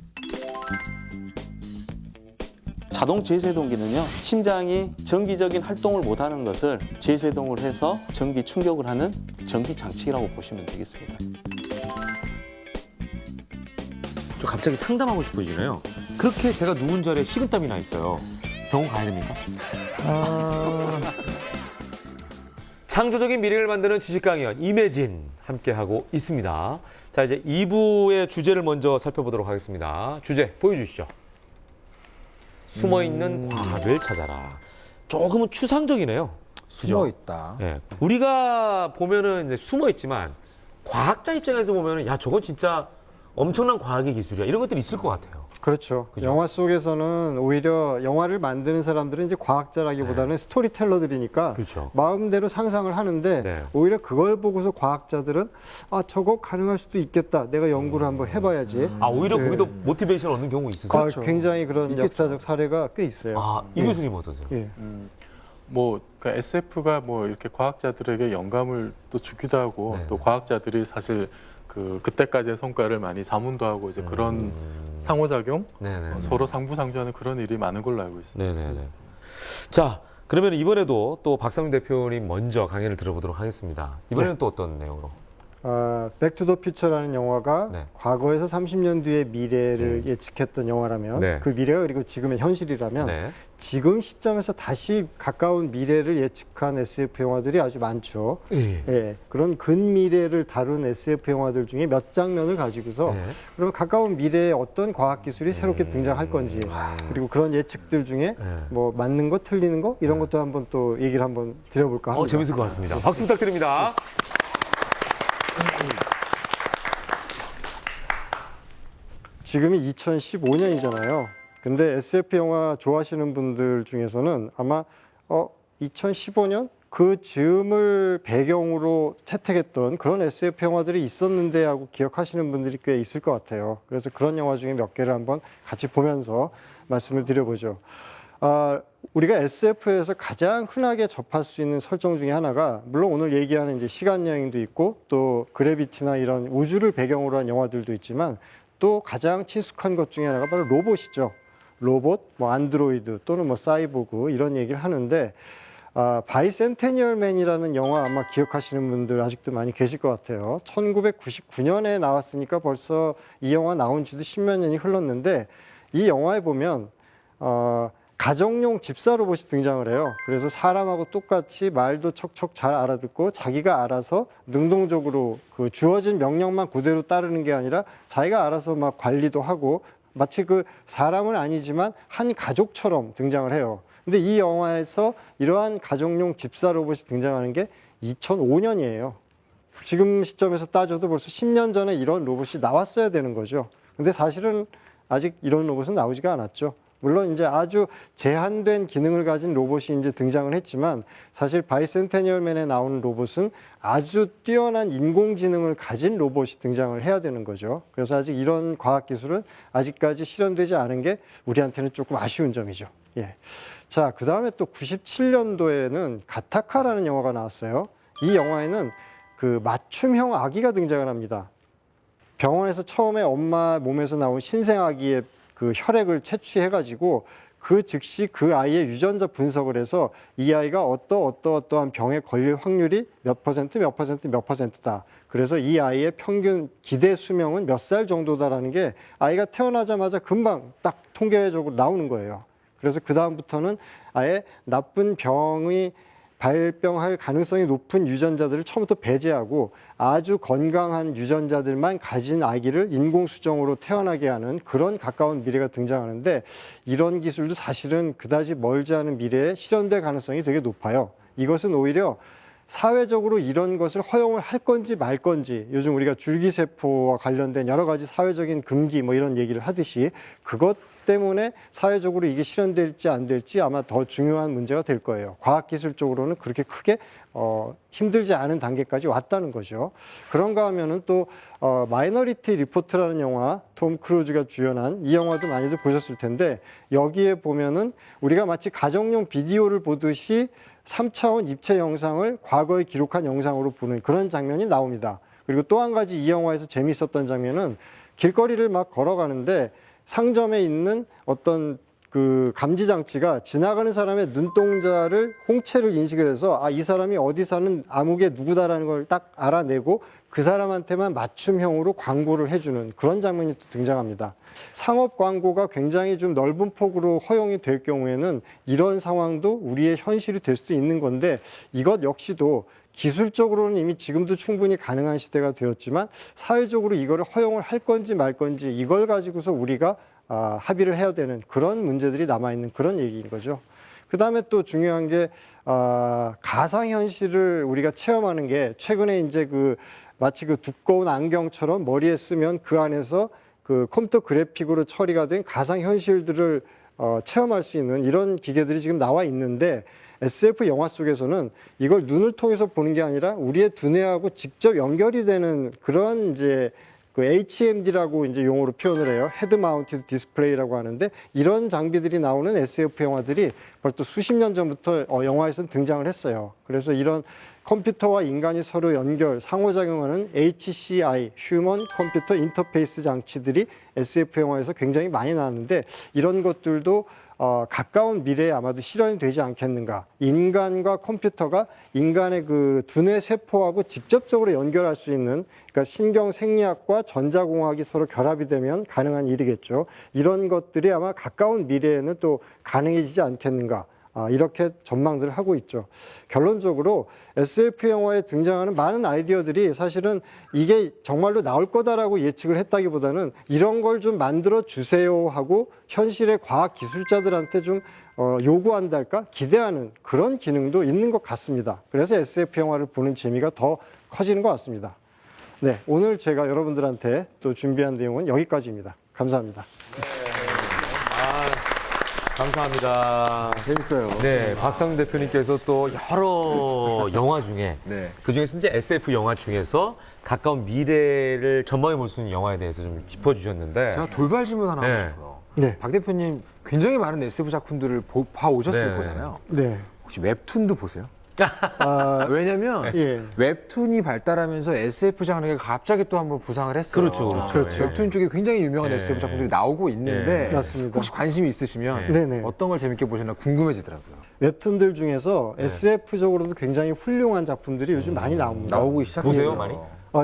자동 제세동기는요, 심장이 정기적인 활동을 못하는 것을 제세동을 해서 전기 충격을 하는 전기 장치라고 보시면 되겠습니다.
저 갑자기 상담하고 싶어지네요. 그렇게 제가 누운 자리에 식은땀이 나 있어요. 병원 가야 됩니까? 창조적인 미래를 만드는 지식강의원 이매진 함께하고 있습니다. 자, 이제 2부의 주제를 먼저 살펴보도록 하겠습니다. 주제 보여주시죠. 숨어있는 과학을 찾아라. 조금은 추상적이네요.
숨어 있다.
예. 우리가 보면은 이제 숨어 있지만 과학자 입장에서 보면은 야 저건 진짜 엄청난 과학의 기술이야 이런 것들이 있을 것 같아요.
그렇죠.
그죠?
영화 속에서는 오히려 영화를 만드는 사람들은 이제 과학자라기보다는 스토리텔러들이니까
그렇죠.
마음대로 상상을 하는데
네.
오히려 그걸 보고서 과학자들은 아 저거 가능할 수도 있겠다. 내가 연구를 한번 해봐야지.
아 오히려
네.
거기도 모티베이션 얻는 경우 있으세요?
아, 굉장히 그런
있겠죠.
역사적 사례가 꽤 있어요.
아, 이
예.
교수님 어떠세요?
예.
뭐 그러니까 SF가 뭐 이렇게 과학자들에게 영감을 또 주기도 하고
네.
또 과학자들이 사실 그때까지의 성과를 많이 자문도 하고 이제 그런 상호작용
네네.
서로 상부상조하는 그런 일이 많은 걸로 알고 있습니다.
네네네. 자, 그러면 이번에도 또 박상윤 대표님 먼저 강연을 들어보도록 하겠습니다. 이번에는 또 어떤 내용으로?
백투더퓨처라는 영화가
네.
과거에서 30년 뒤의 미래를 예측했던 영화라면
네.
그 미래가 그리고 지금의 현실이라면
네.
지금 시점에서 다시 가까운 미래를 예측한 SF 영화들이 아주 많죠.
예.
예, 그런 근미래를 다룬 SF 영화들 중에 몇 장면을 가지고서
네.
그러면 가까운 미래에 어떤 과학기술이 새롭게 등장할 건지 그리고 그런 예측들 중에
네.
뭐 맞는 거 틀리는 거 이런 것도 한번 또 얘기를 한번 드려볼까 합니다.
재밌을 것 같습니다. 박수 부탁드립니다.
지금이 2015년이잖아요. 근데 SF 영화 좋아하시는 분들 중에서는 아마 2015년 그 즈음을 배경으로 채택했던 그런 SF 영화들이 있었는데 하고 기억하시는 분들이 꽤 있을 것 같아요. 그래서 그런 영화 중에 몇 개를 한번 같이 보면서 말씀을 드려보죠. 우리가 SF에서 가장 흔하게 접할 수 있는 설정 중에 하나가 물론 오늘 얘기하는 이제 시간 여행도 있고 또 그래비티나 이런 우주를 배경으로 한 영화들도 있지만 또 가장 친숙한 것 중에 하나가 바로 로봇이죠. 로봇, 뭐 안드로이드 또는 뭐 사이보그 이런 얘기를 하는데 바이센테니얼 맨이라는 영화 아마 기억하시는 분들 아직도 많이 계실 것 같아요. 1999년에 나왔으니까 벌써 이 영화 나온 지도 10몇 년이 흘렀는데 이 영화에 보면 가정용 집사 로봇이 등장을 해요. 그래서 사람하고 똑같이 말도 척척 잘 알아듣고 자기가 알아서 능동적으로 그 주어진 명령만 그대로 따르는 게 아니라 자기가 알아서 막 관리도 하고 마치 그 사람은 아니지만 한 가족처럼 등장을 해요. 근데 이 영화에서 이러한 가정용 집사 로봇이 등장하는 게 2005년이에요. 지금 시점에서 따져도 벌써 10년 전에 이런 로봇이 나왔어야 되는 거죠. 근데 사실은 아직 이런 로봇은 나오지가 않았죠. 물론 이제 아주 제한된 기능을 가진 로봇이 이제 등장을 했지만 사실 바이센테니얼 맨에 나오는 로봇은 아주 뛰어난 인공지능을 가진 로봇이 등장을 해야 되는 거죠. 그래서 아직 이런 과학기술은 아직까지 실현되지 않은 게 우리한테는 조금 아쉬운 점이죠. 예. 자, 그 다음에 또 97년도에는 가타카라는 영화가 나왔어요. 이 영화에는 그 맞춤형 아기가 등장을 합니다. 병원에서 처음에 엄마 몸에서 나온 신생 아기의 그 혈액을 채취해가지고 그 즉시 그 아이의 유전자 분석을 해서 이 아이가 어떠한 병에 걸릴 확률이 몇 퍼센트, 몇 퍼센트, 몇 퍼센트다. 그래서 이 아이의 평균 기대 수명은 몇 살 정도다라는 게 아이가 태어나자마자 금방 딱 통계적으로 나오는 거예요. 그래서 그 다음부터는 아예 나쁜 병이 발병할 가능성이 높은 유전자들을 처음부터 배제하고 아주 건강한 유전자들만 가진 아기를 인공수정으로 태어나게 하는 그런 가까운 미래가 등장하는데 이런 기술도 사실은 그다지 멀지 않은 미래에 실현될 가능성이 되게 높아요. 이것은 오히려 사회적으로 이런 것을 허용을 할 건지 말 건지 요즘 우리가 줄기세포와 관련된 여러 가지 사회적인 금기 뭐 이런 얘기를 하듯이 그것 때문에 사회적으로 이게 실현될지 안 될지 아마 더 중요한 문제가 될 거예요. 과학기술적으로는 그렇게 크게 힘들지 않은 단계까지 왔다는 거죠. 그런가 하면은 또 마이너리티 리포트라는 영화 톰 크루즈가 주연한 이 영화도 많이들 보셨을 텐데 여기에 보면은 우리가 마치 가정용 비디오를 보듯이 3차원 입체 영상을 과거에 기록한 영상으로 보는 그런 장면이 나옵니다. 그리고 또 한 가지 이 영화에서 재미있었던 장면은 길거리를 막 걸어가는데 상점에 있는 어떤 그 감지 장치가 지나가는 사람의 눈동자를 홍채를 인식을 해서 이 사람이 어디 사는 아무개 누구다라는 걸 딱 알아내고 그 사람한테만 맞춤형으로 광고를 해주는 그런 장면이 또 등장합니다. 상업 광고가 굉장히 좀 넓은 폭으로 허용이 될 경우에는 이런 상황도 우리의 현실이 될 수도 있는 건데 이것 역시도 기술적으로는 이미 지금도 충분히 가능한 시대가 되었지만 사회적으로 이거를 허용을 할 건지 말 건지 이걸 가지고서 우리가 합의를 해야 되는 그런 문제들이 남아있는 그런 얘기인 거죠. 그 다음에 또 중요한 게 가상현실을 우리가 체험하는 게 최근에 이제 마치 두꺼운 안경처럼 머리에 쓰면 그 안에서 그 컴퓨터 그래픽으로 처리가 된 가상현실들을 체험할 수 있는 이런 기계들이 지금 나와 있는데 SF 영화 속에서는 이걸 눈을 통해서 보는 게 아니라 우리의 두뇌하고 직접 연결이 되는 그런 이제 그 HMD라고 이제 용어로 표현을 해요. 헤드 마운티드 디스플레이라고 하는데 이런 장비들이 나오는 SF 영화들이 벌써 수십 년 전부터 영화에서는 등장을 했어요. 그래서 이런 컴퓨터와 인간이 서로 연결, 상호작용하는 HCI, 휴먼 컴퓨터 인터페이스 장치들이 SF 영화에서 굉장히 많이 나왔는데 이런 것들도 가까운 미래에 아마도 실현이 되지 않겠는가. 인간과 컴퓨터가 인간의 그 두뇌 세포하고 직접적으로 연결할 수 있는, 그러니까 신경 생리학과 전자공학이 서로 결합이 되면 가능한 일이겠죠. 이런 것들이 아마 가까운 미래에는 또 가능해지지 않겠는가. 이렇게 전망들을 하고 있죠. 결론적으로 SF 영화에 등장하는 많은 아이디어들이 사실은 이게 정말로 나올 거다라고 예측을 했다기보다는 이런 걸 좀 만들어 주세요 하고 현실의 과학 기술자들한테 좀 요구한달까 기대하는 그런 기능도 있는 것 같습니다. 그래서 SF 영화를 보는 재미가 더 커지는 것 같습니다. 네, 오늘 제가 여러분들한테 또 준비한 내용은 여기까지입니다. 감사합니다.
감사합니다.
재밌어요.
네, 박상 대표님께서 또 여러 영화 중에
네.
그중에서 이제 SF 영화 중에서 가까운 미래를 전망해 볼 수 있는 영화에 대해서 좀 짚어주셨는데
제가 돌발 질문 하나 하고
네.
싶어요.
네.
박 대표님 굉장히 많은 SF 작품들을 봐 오셨을
네.
거잖아요.
네.
혹시 웹툰도 보세요?
아,
왜냐면
예.
웹툰이 발달하면서 SF 장르가 갑자기 또 한번 부상을 했어요.
그렇죠, 그렇죠.
웹툰 쪽에 굉장히 유명한
예.
SF 작품들이 나오고 있는데
예.
맞습니다.
혹시 관심이 있으시면
네네.
어떤 걸 재밌게 보시나 궁금해지더라고요.
웹툰들 중에서 SF적으로도 굉장히 훌륭한 작품들이 요즘 많이 나옵니다.
나오고 시작했어요.
보세요, 많이?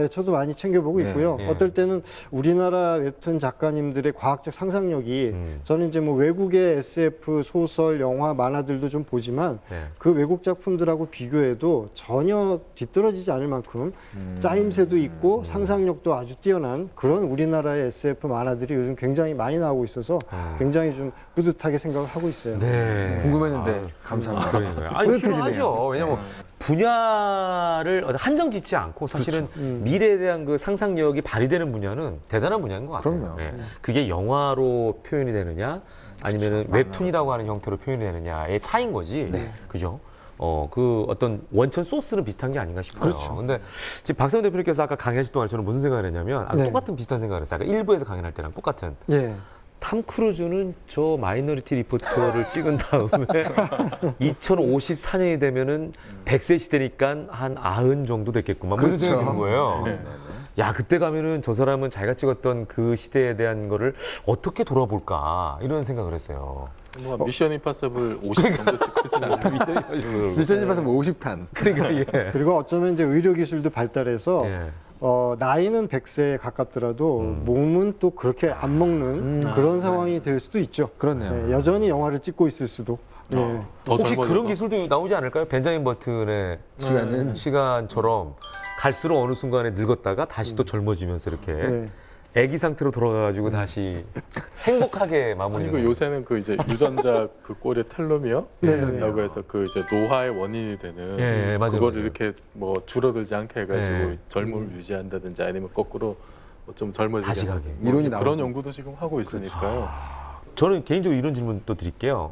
예, 저도 많이 챙겨보고
예,
있고요.
예.
어떨 때는 우리나라 웹툰 작가님들의 과학적 상상력이 저는 이제 뭐 외국의 SF 소설, 영화, 만화들도 좀 보지만
네.
그 외국 작품들하고 비교해도 전혀 뒤떨어지지 않을 만큼 짜임새도 있고 상상력도 아주 뛰어난 그런 우리나라의 SF 만화들이 요즘 굉장히 많이 나오고 있어서 굉장히 좀 뿌듯하게 생각을 하고 있어요.
네.
궁금했는데 감사합니다.
그러니까요. 아니,
뿌듯해지네요.
필요하죠. 왜냐면 분야를 한정 짓지 않고 사실은 미래에 대한 그 상상력이 발휘되는 분야는 대단한 분야인 것 같아요.
그럼요.
예. 그게 영화로 표현이 되느냐 아니면은 웹툰이라고 하는 형태로 표현이 되느냐의 차이인 거지. 그죠? 그 어떤 원천 소스는 비슷한 게 아닌가 싶어요.
그렇죠.
근데 지금 박상훈 대표님께서 아까 강연하실 동안 저는 무슨 생각을 했냐면
네.
똑같은 비슷한 생각을 했어요. 아까 일부에서 강연할 때랑 똑같은.
예.
탐 크루즈는 저 마이너리티 리포터를 찍은 다음에 2054년이 되면은 100세 시대니까 한 90 정도 됐겠구만. 무슨
그렇죠.
생각이 드는 거예요.
네.
야, 그때 가면은 저 사람은 자기가 찍었던 그 시대에 대한 거를 어떻게 돌아볼까 이런 생각을 했어요.
뭐 미션 임파서블 50 정도 찍고 있지 않나요?
미션 임파서블 50탄.
그러니까 예.
그리고 어쩌면 이제 의료 기술도 발달해서
예.
나이는 100세에 가깝더라도 몸은 또 그렇게 안 먹는 그런 상황이 될 수도 있죠.
그렇네요.
네, 여전히 영화를 찍고 있을 수도. 예.
더
혹시
젊어져서.
그런 기술도 나오지 않을까요? 벤자민 버튼의 시간처럼 갈수록 어느 순간에 늙었다가 다시 또 젊어지면서 이렇게
네.
애기 상태로 돌아가가지고 다시 행복하게 마무리하는.
그리고 요새는 그 이제 유전자 그 꼴에 텔로미어
네.
라고 해서 그 이제 노화의 원인이 되는
예, 맞아요,
그거를
맞아요.
이렇게 뭐 줄어들지 않게 해가지고
예.
젊음을 유지한다든지 아니면 거꾸로 뭐좀 젊어지게
다시
하는
가게.
뭐
이론이
그런
나오고.
연구도 지금 하고 있으니까요.
저는 개인적으로 이런 질문 또 드릴게요.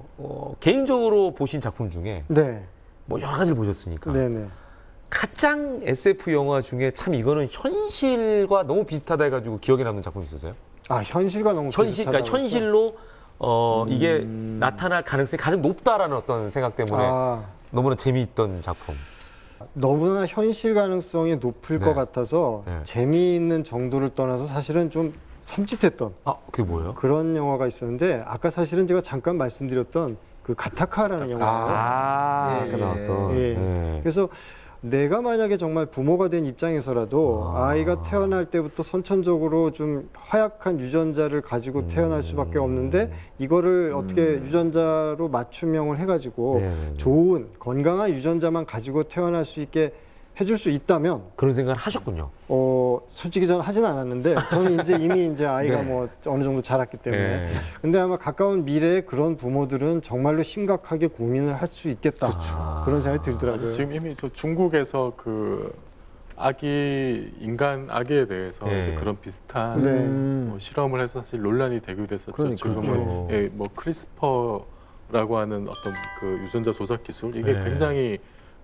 개인적으로 보신 작품 중에
네.
뭐 여러 가지를 보셨으니까
네네.
가장 SF 영화 중에 참 이거는 현실과 너무 비슷하다 해가지고 기억에 남는 작품이 있었어요?
아, 현실과 너무
그러니까
비슷하다고
현실로 이게 나타날 가능성이 가장 높다라는 어떤 생각 때문에
아,
너무나 재미있던 작품.
너무나 현실 가능성이 높을
네.
것 같아서
네.
재미있는 정도를 떠나서 사실은 좀 섬찟했던
아, 그게 뭐예요?
그런 영화가 있었는데 아까 사실은 제가 잠깐 말씀드렸던 그 가타카라는 영화예요.
아,
예,
그 나왔던.
예.
네.
그래서 내가 만약에 정말 부모가 된 입장에서라도 아이가 태어날 때부터 선천적으로 좀 허약한 유전자를 가지고 태어날 수밖에 없는데 이거를 어떻게 유전자로 맞춤형을 해가지고
네.
좋은 건강한 유전자만 가지고 태어날 수 있게 해줄 수 있다면
그런 생각을 하셨군요.
솔직히 저는 하진 않았는데 저는 이제 이미 이제 아이가
네.
뭐 어느 정도 자랐기 때문에
네.
근데 아마 가까운 미래에 그런 부모들은 정말로 심각하게 고민을 할 수 있겠다 그런 생각이 들더라고요.
지금 이미 저 중국에서 그 인간 아기에 대해서
네.
이제 그런 비슷한
네.
뭐 실험을 해서 사실 논란이 되기도 했었죠.
그러니까요.
지금은 예, 뭐 크리스퍼라고 하는 어떤 그 유전자 조작 기술 이게
네.
굉장히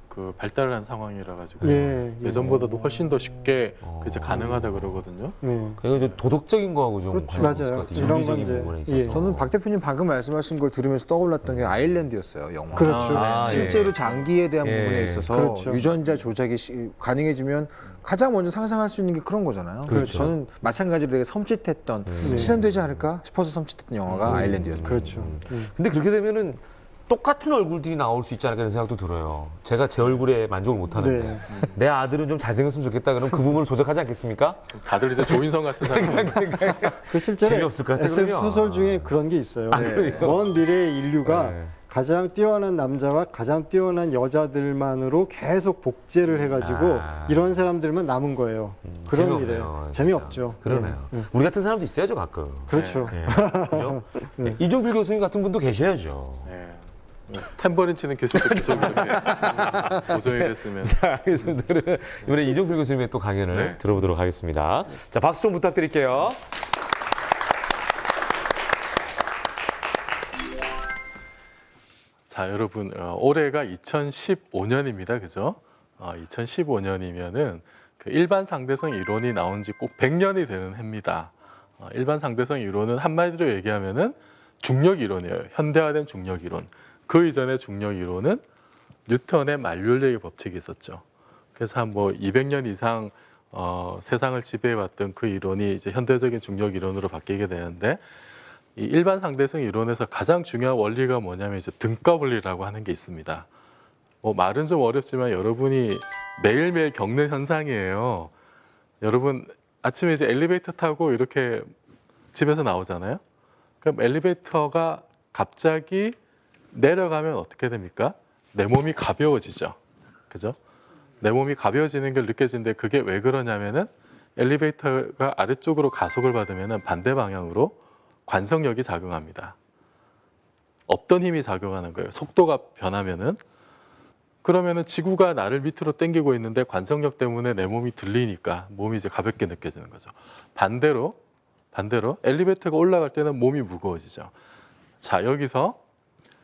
그 발달을 한 상황이라 가지고
예, 예.
예전보다도 훨씬 더 쉽게
어.
이제 가능하다 그러거든요.
네.
그리고 좀 도덕적인 거하고 좀
그렇죠.
관련이 있을
맞아요.
것 같아요.
이런
윤리적인
건 이제,
부분에 있어서.
예.
저는 박 대표님 방금 말씀하신 걸 들으면서 떠올랐던 게 아일랜드였어요, 영화.
그렇죠.
아, 예.
실제로 장기에 대한
예.
부분에 있어서
그렇죠.
유전자 조작이 가능해지면 가장 먼저 상상할 수 있는 게 그런 거잖아요.
그렇죠.
저는 마찬가지로 되게 섬찟했던
네.
실현되지 않을까 싶어서 섬찟했던 영화가 아일랜드였죠.
그렇죠.
근데 그렇게 되면은 똑같은 얼굴들이 나올 수 있지 않을까 이런 생각도 들어요. 제가 제 얼굴에 만족을 못 하는데
네.
내 아들은 좀 잘생겼으면 좋겠다 그러면 그 부분을 조작하지 않겠습니까?
다들 이제 조인성 같은 사람
그 실제로
재미없을 것 같아요,
SF
그러면.
소설 중에 그런 게 있어요.
그래요?
먼 미래의 인류가
네.
가장 뛰어난 남자와 가장 뛰어난 여자들만으로 계속 복제를 해가지고
아.
이런 사람들만 남은 거예요. 그런
재미없네요,
미래.
진짜.
재미없죠.
그러네요.
네.
우리 같은 사람도 있어야죠 가끔.
그렇죠.
예. 그죠? 이종필 교수님 같은 분도 계셔야죠.
네. 탬버린 치는 기술도 계속 이렇게 고정이 됐으면
자, 알겠습니다. 그러면 이번에 이종필 교수님의 또 강연을
네.
들어보도록 하겠습니다. 자, 박수 좀 부탁드릴게요.
자, 여러분, 올해가 2015년입니다. 그죠? 2015년이면은 그 일반 상대성 이론이 나온 지 꼭 100년이 되는 해입니다. 일반 상대성 이론은 한마디로 얘기하면은 중력 이론이에요. 현대화된 중력 이론. 그 이전의 중력 이론은 뉴턴의 만류인력의 법칙이 있었죠. 그래서 한 뭐 200년 이상 세상을 지배해왔던 그 이론이 이제 현대적인 중력 이론으로 바뀌게 되는데 이 일반 상대성 이론에서 가장 중요한 원리가 뭐냐면 이제 등가 원리라고 하는 게 있습니다. 뭐 말은 좀 어렵지만 여러분이 매일매일 겪는 현상이에요. 여러분 아침에 이제 엘리베이터 타고 이렇게 집에서 나오잖아요. 그럼 엘리베이터가 갑자기 내려가면 어떻게 됩니까? 내 몸이 가벼워지죠. 그죠? 내 몸이 가벼워지는 걸 느껴지는데 그게 왜 그러냐면은 엘리베이터가 아래쪽으로 가속을 받으면은 반대 방향으로 관성력이 작용합니다. 없던 힘이 작용하는 거예요. 속도가 변하면은 그러면은 지구가 나를 밑으로 당기고 있는데 관성력 때문에 내 몸이 들리니까 몸이 이제 가볍게 느껴지는 거죠. 반대로 엘리베이터가 올라갈 때는 몸이 무거워지죠. 자, 여기서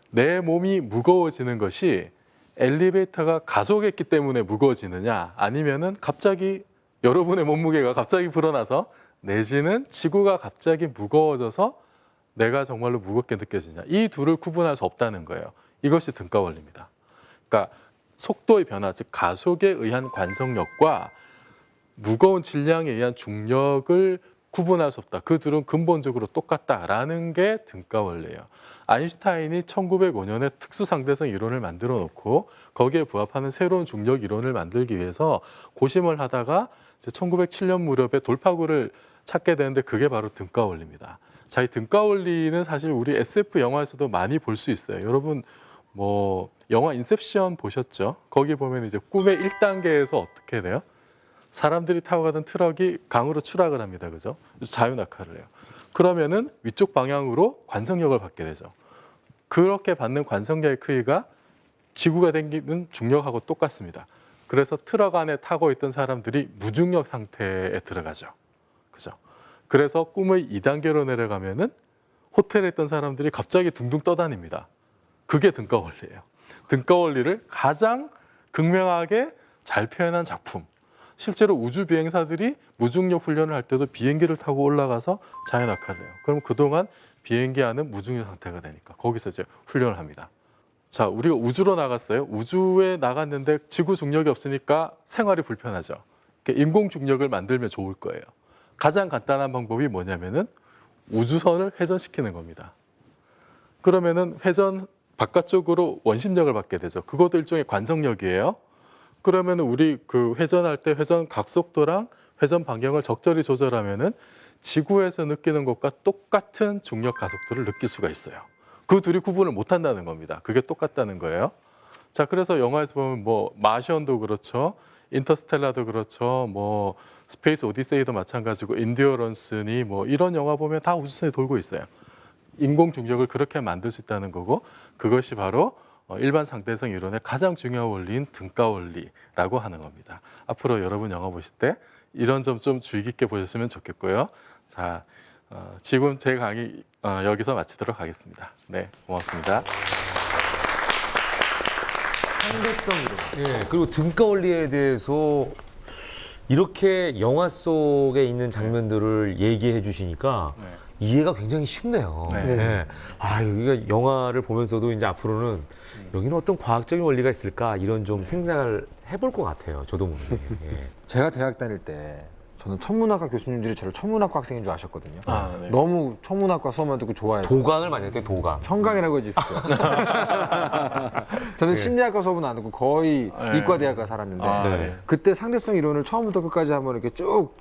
내 몸이 무거워지는 것이 엘리베이터가 가속했기 때문에 무거워지느냐 아니면은 갑자기 여러분의 몸무게가 갑자기 불어나서 내지는 지구가 갑자기 무거워져서 내가 정말로 무겁게 느껴지냐 이 둘을 구분할 수 없다는 거예요. 이것이 등가 원리입니다. 그러니까 속도의 변화, 즉 가속에 의한 관성력과 무거운 질량에 의한 중력을 구분할 수 없다. 그 둘은 근본적으로 똑같다라는 게 등가 원리예요. 아인슈타인이 1905년에 특수상대성 이론을 만들어 놓고 거기에 부합하는 새로운 중력 이론을 만들기 위해서 고심을 하다가 이제 1907년 무렵에 돌파구를 찾게 되는데 그게 바로 등가 원리입니다. 자, 이 등가 원리는 사실 우리 SF 영화에서도 많이 볼 수 있어요. 여러분 뭐 영화 인셉션 보셨죠? 거기 보면 이제 꿈의 1단계에서 어떻게 돼요? 사람들이 타고 가던 트럭이 강으로 추락을 합니다. 그죠? 자유낙하를 해요. 그러면은 위쪽 방향으로 관성력을 받게 되죠. 그렇게 받는 관성력의 크기가 지구가 당기는 중력하고 똑같습니다. 그래서 트럭 안에 타고 있던 사람들이 무중력 상태에 들어가죠. 그죠? 그래서 꿈의 2단계로 내려가면은 호텔에 있던 사람들이 갑자기 둥둥 떠다닙니다. 그게 등가 원리예요. 등가 원리를 가장 극명하게 잘 표현한 작품. 실제로 우주 비행사들이 무중력 훈련을 할 때도 비행기를 타고 올라가서 자연낙하를 해요. 그럼 그동안 비행기 안은 무중력 상태가 되니까 거기서 이제 훈련을 합니다. 자, 우리가 우주로 나갔어요. 우주에 나갔는데 지구 중력이 없으니까 생활이 불편하죠. 그러니까 인공 중력을 만들면 좋을 거예요. 가장 간단한 방법이 뭐냐면은 우주선을 회전시키는 겁니다. 그러면은 회전 바깥쪽으로 원심력을 받게 되죠. 그것도 일종의 관성력이에요. 그러면 우리 그 회전할 때 회전 각속도랑 회전 반경을 적절히 조절하면은 지구에서 느끼는 것과 똑같은 중력 가속도를 느낄 수가 있어요. 그 둘이 구분을 못 한다는 겁니다. 그게 똑같다는 거예요. 자, 그래서 영화에서 보면 뭐 마션도 그렇죠. 인터스텔라도 그렇죠. 뭐 스페이스 오디세이도 마찬가지고 인디어런스니 뭐 이런 영화 보면 다 우주선에 돌고 있어요. 인공 중력을 그렇게 만들 수 있다는 거고 그것이 바로 일반 상대성 이론의 가장 중요한 원리인 등가 원리라고 하는 겁니다. 앞으로 여러분 영화 보실 때 이런 점 좀 주의 깊게 보셨으면 좋겠고요. 자, 지금 제 강의 여기서 마치도록 하겠습니다. 네, 고맙습니다.
상대성 이론. 예, 그리고 등가 원리에 대해서 이렇게 영화 속에 있는 장면들을 얘기해 주시니까
네.
이해가 굉장히 쉽네요.
네.
예. 아, 여기가 영화를 보면서도 이제 앞으로는 여기는 어떤 과학적인 원리가 있을까 이런 좀 생각을 해볼 것 같아요. 저도 모르게. 예.
제가 대학 다닐 때 저는 천문학과 교수님들이 저를 천문학과 학생인 줄 아셨거든요.
아, 네.
너무 천문학과 수업만 듣고 좋아해서
도강을 많이 했대요. 도강.
청강이라고 해주십시오. 저는
네.
심리학과 수업은 안 듣고 거의
네.
이과대학과 살았는데
아,
네.
네.
그때 상대성 이론을 처음부터 끝까지 한번 이렇게 쭉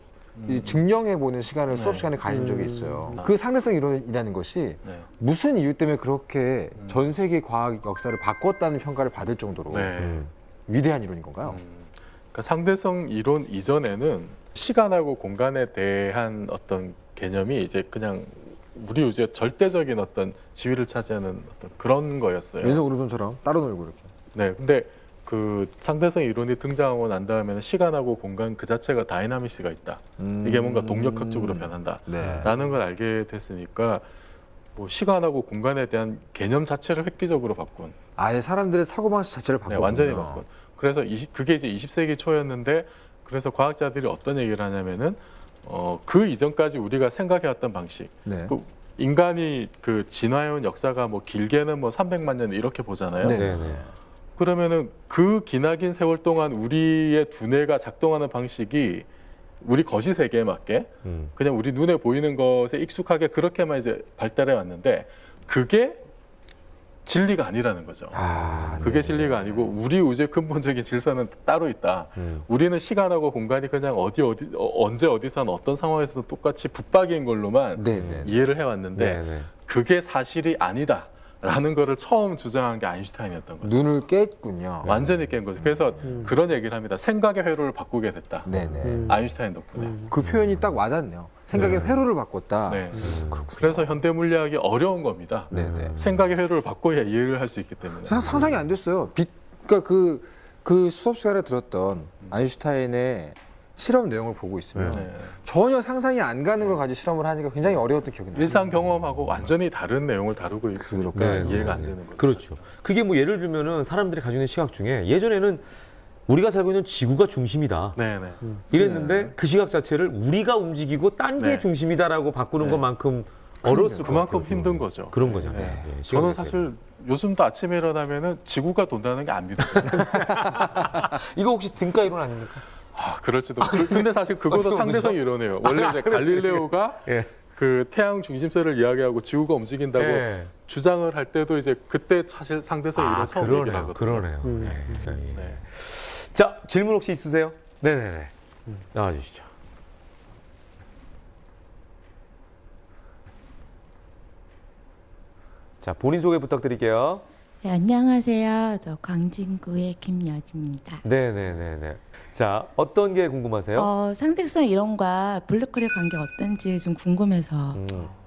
증명해 보는 시간을 수업
네.
시간에 가진 적이 있어요. 그 상대성 이론이라는 것이
네.
무슨 이유 때문에 그렇게 전 세계 과학 역사를 바꿨다는 평가를 받을 정도로
네.
위대한 이론인 건가요?
그러니까 상대성 이론 이전에는 시간하고 공간에 대한 어떤 개념이 이제 그냥 우리 우주의 절대적인 어떤 지위를 차지하는 어떤 그런 거였어요.
왼손 오른손처럼 따로 놀고 이렇게.
네, 근데 그 상대성 이론이 등장하고 난 다음에는 시간하고 공간 그 자체가 다이나미스가 있다. 이게 뭔가 동력학적으로 변한다라는
네.
걸 알게 됐으니까 뭐 시간하고 공간에 대한 개념 자체를 획기적으로 바꾼.
아예 사람들의 사고방식 자체를
네,
바꿨군요.
완전히 바꾼. 그래서 그게 이제 20세기 초였는데 그래서 과학자들이 어떤 얘기를 하냐면은 그 이전까지 우리가 생각해왔던 방식,
네.
그 인간이 그 진화해온 역사가 뭐 길게는 뭐 300만 년 이렇게 보잖아요.
네.
네네.
그러면은 그 기나긴 세월 동안 우리의 두뇌가 작동하는 방식이 우리 거시 세계에 맞게 그냥 우리 눈에 보이는 것에 익숙하게 그렇게만 이제 발달해 왔는데 그게 진리가 아니라는 거죠. 그게
네.
진리가 아니고 우리 우주의 근본적인 질서는 따로 있다. 우리는 시간하고 공간이 그냥 언제 어디서 어떤 상황에서도 똑같이 붙박이인 걸로만
네.
이해를 해왔는데
네네.
그게 사실이 아니다라는 거를 처음 주장한 게 아인슈타인이었던 거죠.
눈을 깼군요.
완전히 깬 거죠. 그래서 그런 얘기를 합니다. 생각의 회로를 바꾸게 됐다.
네네.
아인슈타인 덕분에.
그 표현이 딱 와닿네요. 생각의 회로를 바꿨다.
네. 그래서 현대 물리학이 어려운 겁니다.
네네.
생각의 회로를 바꿔야 이해를 할 수 있기 때문에.
상상이 안 됐어요. 그러니까 그 수업 시간에 들었던 아인슈타인의 실험 내용을 보고 있으면
네.
전혀 상상이 안 가는 걸 가지고 실험을 하니까 굉장히 어려웠던 기억이 나요.
일상 경험하고 완전히 다른 내용을 다루고 있으니까
그렇군요.
이해가 안 되는 거죠.
그렇죠. 그게 뭐 예를 들면은 사람들이 가지고 있는 시각 중에 예전에는 우리가 살고 있는 지구가 중심이다.
네네.
이랬는데 그 시각 자체를 우리가 움직이고 딴 게
네.
중심이다라고 바꾸는
네.
것만큼 어려웠을 것
그만큼
같아요.
힘든 거죠.
그런 거잖아요.
네.
예,
저는
시각 자체가.
사실 요즘도 아침에 일어나면은 지구가 돈다는 게 안 믿어져요.
이거 혹시 등가 이론 아닙니까?
아, 그럴지도. 근데 사실 그것도
어떻게
상대성
보죠?
이론이에요. 원래 이제 갈릴레오가
예.
그 태양 중심세를 이야기하고 지구가 움직인다고
예.
주장을 할 때도 이제 그때 사실 상대성 이론 처음 얘기를
그러네요.
하거든요.
그러네요. 예.
네.
자, 질문 혹시 있으세요? 네네네. 나와주시죠. 자, 본인 소개 부탁드릴게요.
네, 안녕하세요. 저 광진구의 김여진입니다.
네네네네. 자, 어떤 게 궁금하세요?
상대성 이론과 블랙홀의 관계가 어떤지 좀 궁금해서.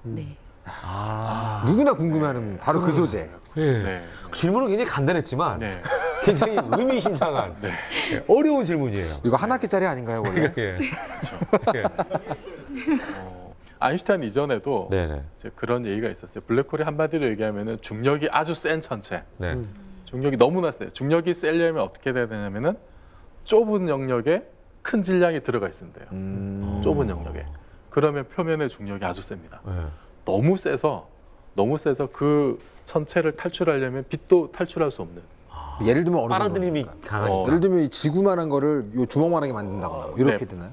네.
아,
누구나 궁금해하는 바로 그 소재.
예.
네.
질문은 굉장히 간단했지만
네.
굉장히 의미심장한
네.
예, 어려운 질문이에요.
이거 한 학기짜리 아닌가요 원래?
예. 예.
아인슈타인 이전에도
네네.
이제 그런 얘기가 있었어요. 블랙홀이 한마디로 얘기하면은 중력이 아주 센 천체.
네.
중력이 너무나 세요. 중력이 세려면 어떻게 돼야 되냐면은 좁은 영역에 큰 질량이 들어가 있으면 돼요. 좁은 영역에. 그러면 표면의 중력이 아주 셉니다.
네.
너무 세서 그 천체를 탈출하려면 빛도 탈출할 수 없는.
예를 들면 어느
빨아들임이
정도입니까?
강하니까.
예를 들면 이 지구만한 거를 요 주먹만하게 만든다거나 이렇게
네.
되나요?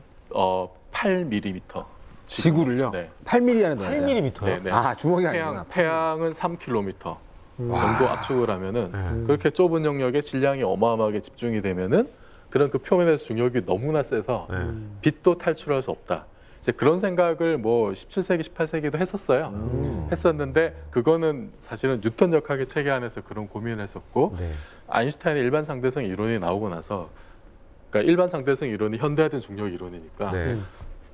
8mm.
지구를요?
네.
8mm 안에 넣어야 돼요?
8mm요?
네, 네.
아 주먹이 아니구나.
태양은 3km 정도 압축을 하면은
네.
그렇게 좁은 영역에 질량이 어마어마하게 집중이 되면은 그런 그 표면에서 중력이 너무나 세서
네.
빛도 탈출할 수 없다. 이제 그런 생각을 뭐 17세기, 18세기도 했었어요. 했었는데 그거는 사실은 뉴턴 역학의 체계 안에서 그런 고민을 했었고
네.
아인슈타인의 일반 상대성 이론이 나오고 나서 그러니까 일반 상대성 이론이 현대화된 중력 이론이니까
네.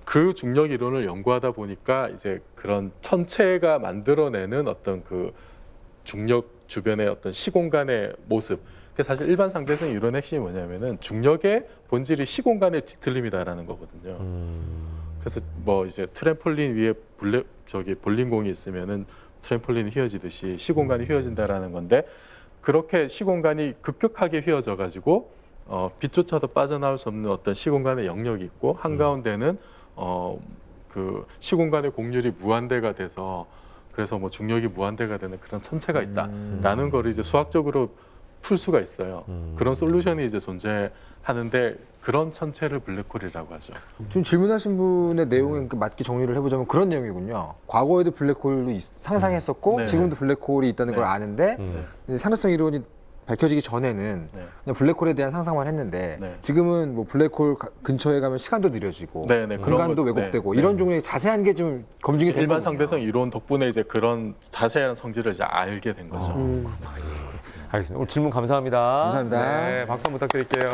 그 중력 이론을 연구하다 보니까 이제 그런 천체가 만들어내는 어떤 그 중력 주변의 어떤 시공간의 모습. 그러니까 사실 일반 상대성 이론의 핵심이 뭐냐면은 중력의 본질이 시공간의 뒤틀림이다라는 거거든요. 그래서 뭐 이제 트램폴린 위에 볼링공이 있으면은 트램폴린이 휘어지듯이 시공간이 휘어진다라는 건데 그렇게 시공간이 급격하게 휘어져 가지고 빛조차도 빠져나올 수 없는 어떤 시공간의 영역이 있고 한가운데는 그 시공간의 곡률이 무한대가 돼서 그래서 뭐 중력이 무한대가 되는 그런 천체가 있다라는 거를 이제 수학적으로 풀 수가 있어요. 그런 솔루션이 이제 존재하는데 그런 천체를 블랙홀이라고 하죠.
지금 질문하신 분의 내용에 맞게 정리를 해보자면 그런 내용이군요. 과거에도 블랙홀이 상상했었고
네.
지금도 블랙홀이 있다는 걸
네.
아는데 이제 상대성 이론이 밝혀지기 전에는
네.
그냥 블랙홀에 대한 상상만 했는데
네.
지금은 뭐 블랙홀 근처에 가면 시간도 느려지고
네, 네, 그런
공간도
것,
왜곡되고
네,
이런
네.
종류의 자세한 게 좀 검증이 된
일반
거군요.
상대성 이론 덕분에 이제 그런 자세한 성질을 이제 알게 된 거죠.
알겠습니다. 오늘 질문 감사합니다.
감사합니다.
네, 박수 한번 부탁드릴게요.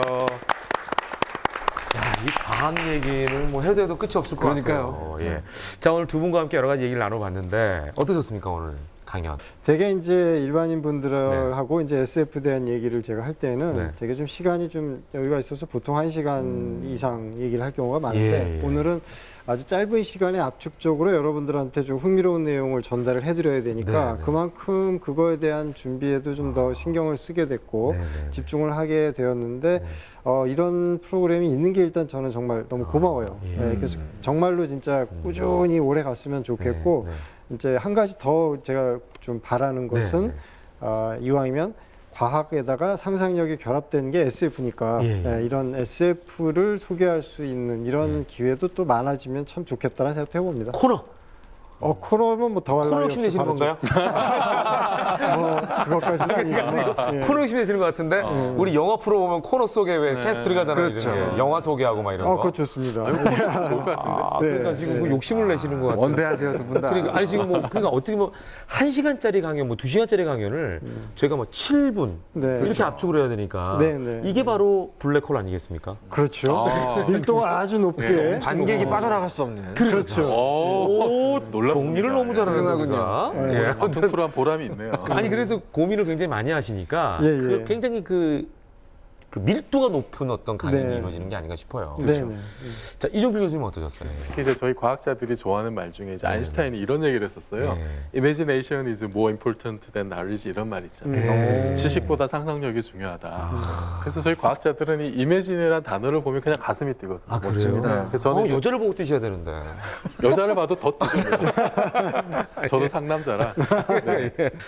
야, 이 과학 얘기는 뭐 해도 해도 끝이 없을 것
그러니까요.
같아요. 예. 자, 오늘 두 분과 함께 여러 가지 얘기를 나눠봤는데 어떠셨습니까, 오늘 강연?
되게 이제 일반인 분들하고 이제 SF에 대한 얘기를 제가 할 때는
네.
되게 좀 시간이 좀 여유가 있어서 보통 1시간 이상 얘기를 할 경우가 많은데
예.
오늘은 아주 짧은 시간에 압축적으로 여러분들한테 좀 흥미로운 내용을 전달을 해드려야 되니까
네, 네.
그만큼 그거에 대한 준비에도 좀 더 신경을 쓰게 됐고
네, 네.
집중을 하게 되었는데 이런 프로그램이 있는 게 일단 저는 정말 너무 고마워요.
예.
네, 그래서 정말로 진짜 꾸준히 오래 갔으면 좋겠고
네, 네.
이제 한 가지 더 제가 좀 바라는 것은
네,
이왕이면 과학에다가 상상력이 결합된 게 SF니까
예, 예.
이런 SF를 소개할 수 있는 이런 기회도 또 많아지면 참 좋겠다는 생각도 해봅니다.
코너!
코너면 뭐 더 할
코너
나위
욕심 내시는
없이
건가요?
그것까지는 아니지만 예.
코너 욕심 내시는 것 같은데 우리 영화 프로 보면 코너 속에 왜 캐스트 들어가잖아요.
그렇죠.
이런 게. 영화 소개하고 막 이런 거.
그거 좋습니다.
좋을 것 같은데.
아,
네,
그러니까 지금
네.
뭐 욕심을 내시는 것 같아요.
원대하세요 두 분 다.
그러니까 아니 지금 뭐 그러니까 어떻게 뭐 1시간짜리 강연, 뭐 2시간짜리 강연을 저희가 뭐 7분
네.
이렇게
그렇죠.
압축을 해야 되니까
네, 네.
이게 바로 블랙홀 아니겠습니까?
그렇죠. 밀도가 아주 높게
관객이 빠져나갈 수 없는.
그렇죠.
오,
놀랍습니다.
정리를 너무 잘하는구나. 예.
아tum프로한 보람이 있네요.
아니 그래서 고민을 굉장히 많이 하시니까
예, 예.
굉장히 그 밀도가 높은 어떤 강연이
네.
이루어지는 게 아닌가 싶어요.
네, 네.
자, 이종필 교수님 어떠셨어요?
특히 이제 저희 과학자들이 좋아하는 말 중에 이제 아인슈타인이 이런 얘기를 했었어요.
네.
Imagination is more important than knowledge 이런 말 있잖아요.
네.
지식보다 상상력이 중요하다. 그래서 저희 과학자들은 이 imagine이라는 단어를 보면 그냥 가슴이 뛰거든요.
아, 그래요?
멋집니다.
그래서 저는 이제
여자를 보고 뛰셔야 되는데.
여자를 봐도 더 뛰죠. 저도 상남자라.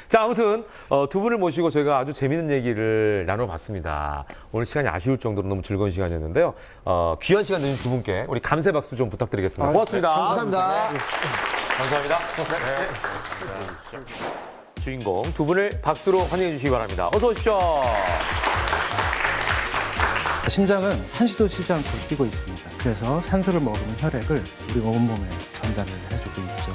자, 아무튼 두 분을 모시고 저희가 아주 재밌는 얘기를 나눠봤습니다. 오늘 시간이 아쉬울 정도로 너무 즐거운 시간이었는데요. 귀한 시간 내준 두 분께 우리 감사 박수 좀 부탁드리겠습니다. 고맙습니다.
감사합니다.
감사합니다. 네. 주인공 두 분을 박수로 환영해 주시기 바랍니다. 어서 오십시오.
심장은 한시도 쉬지 않고 뛰고 있습니다. 그래서 산소를 머금은 혈액을 우리 온몸에 전달을 해주고 있죠.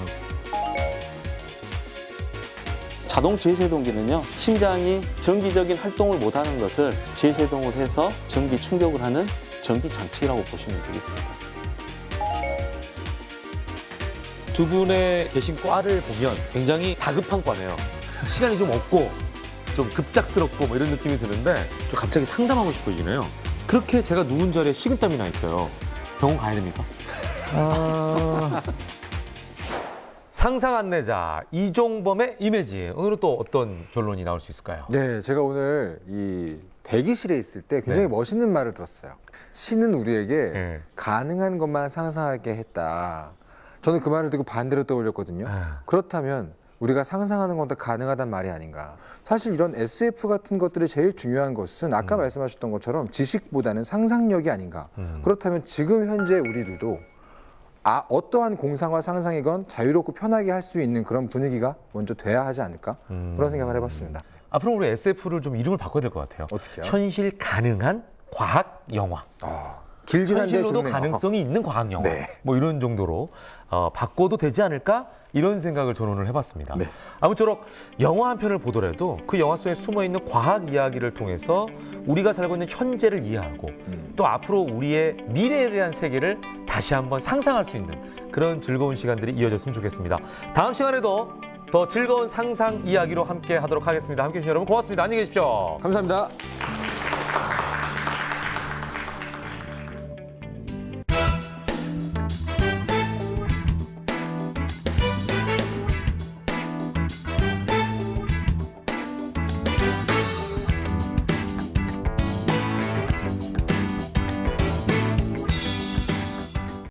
자동 제세동기는요, 심장이 정기적인 활동을 못하는 것을 제세동을 해서 전기 충격을 하는 전기 장치라고 보시면 되겠습니다.
두 분의 계신 과를 보면 굉장히 다급한 과네요. 시간이 좀 없고 좀 급작스럽고 뭐 이런 느낌이 드는데 좀 갑자기 상담하고 싶어지네요. 그렇게 제가 누운 자리에 식은땀이 나 있어요. 병원 가야 됩니까? 상상 안내자 이종범의 이미지. 오늘은 또 어떤 결론이 나올 수 있을까요?
네, 제가 오늘 이 대기실에 있을 때 굉장히
네.
멋있는 말을 들었어요. 신은 우리에게
네.
가능한 것만 상상하게 했다. 저는 그 말을 듣고 반대로 떠올렸거든요. 그렇다면 우리가 상상하는 건 다 가능하단 말이 아닌가. 사실 이런 SF 같은 것들이 제일 중요한 것은 아까 말씀하셨던 것처럼 지식보다는 상상력이 아닌가. 그렇다면 지금 현재 우리들도 어떠한 공상과 상상이건 자유롭고 편하게 할 수 있는 그런 분위기가 먼저 돼야 하지 않을까? 그런 생각을 해봤습니다.
앞으로 우리 SF를 좀 이름을 바꿔야 될 것 같아요.
어떻게요?
현실 가능한 과학 영화.
길긴 한데
현실로도
좋네요.
가능성이 있는 과학 영화.
네.
뭐 이런 정도로 바꿔도 되지 않을까 이런 생각을 저는 오늘 해봤습니다.
네.
아무쪼록 영화 한 편을 보더라도 그 영화 속에 숨어있는 과학 이야기를 통해서 우리가 살고 있는 현재를 이해하고 또 앞으로 우리의 미래에 대한 세계를 다시 한번 상상할 수 있는 그런 즐거운 시간들이 이어졌으면 좋겠습니다. 다음 시간에도 더 즐거운 상상 이야기로 함께 하도록 하겠습니다. 함께해 주신 여러분 고맙습니다. 안녕히 계십시오.
감사합니다.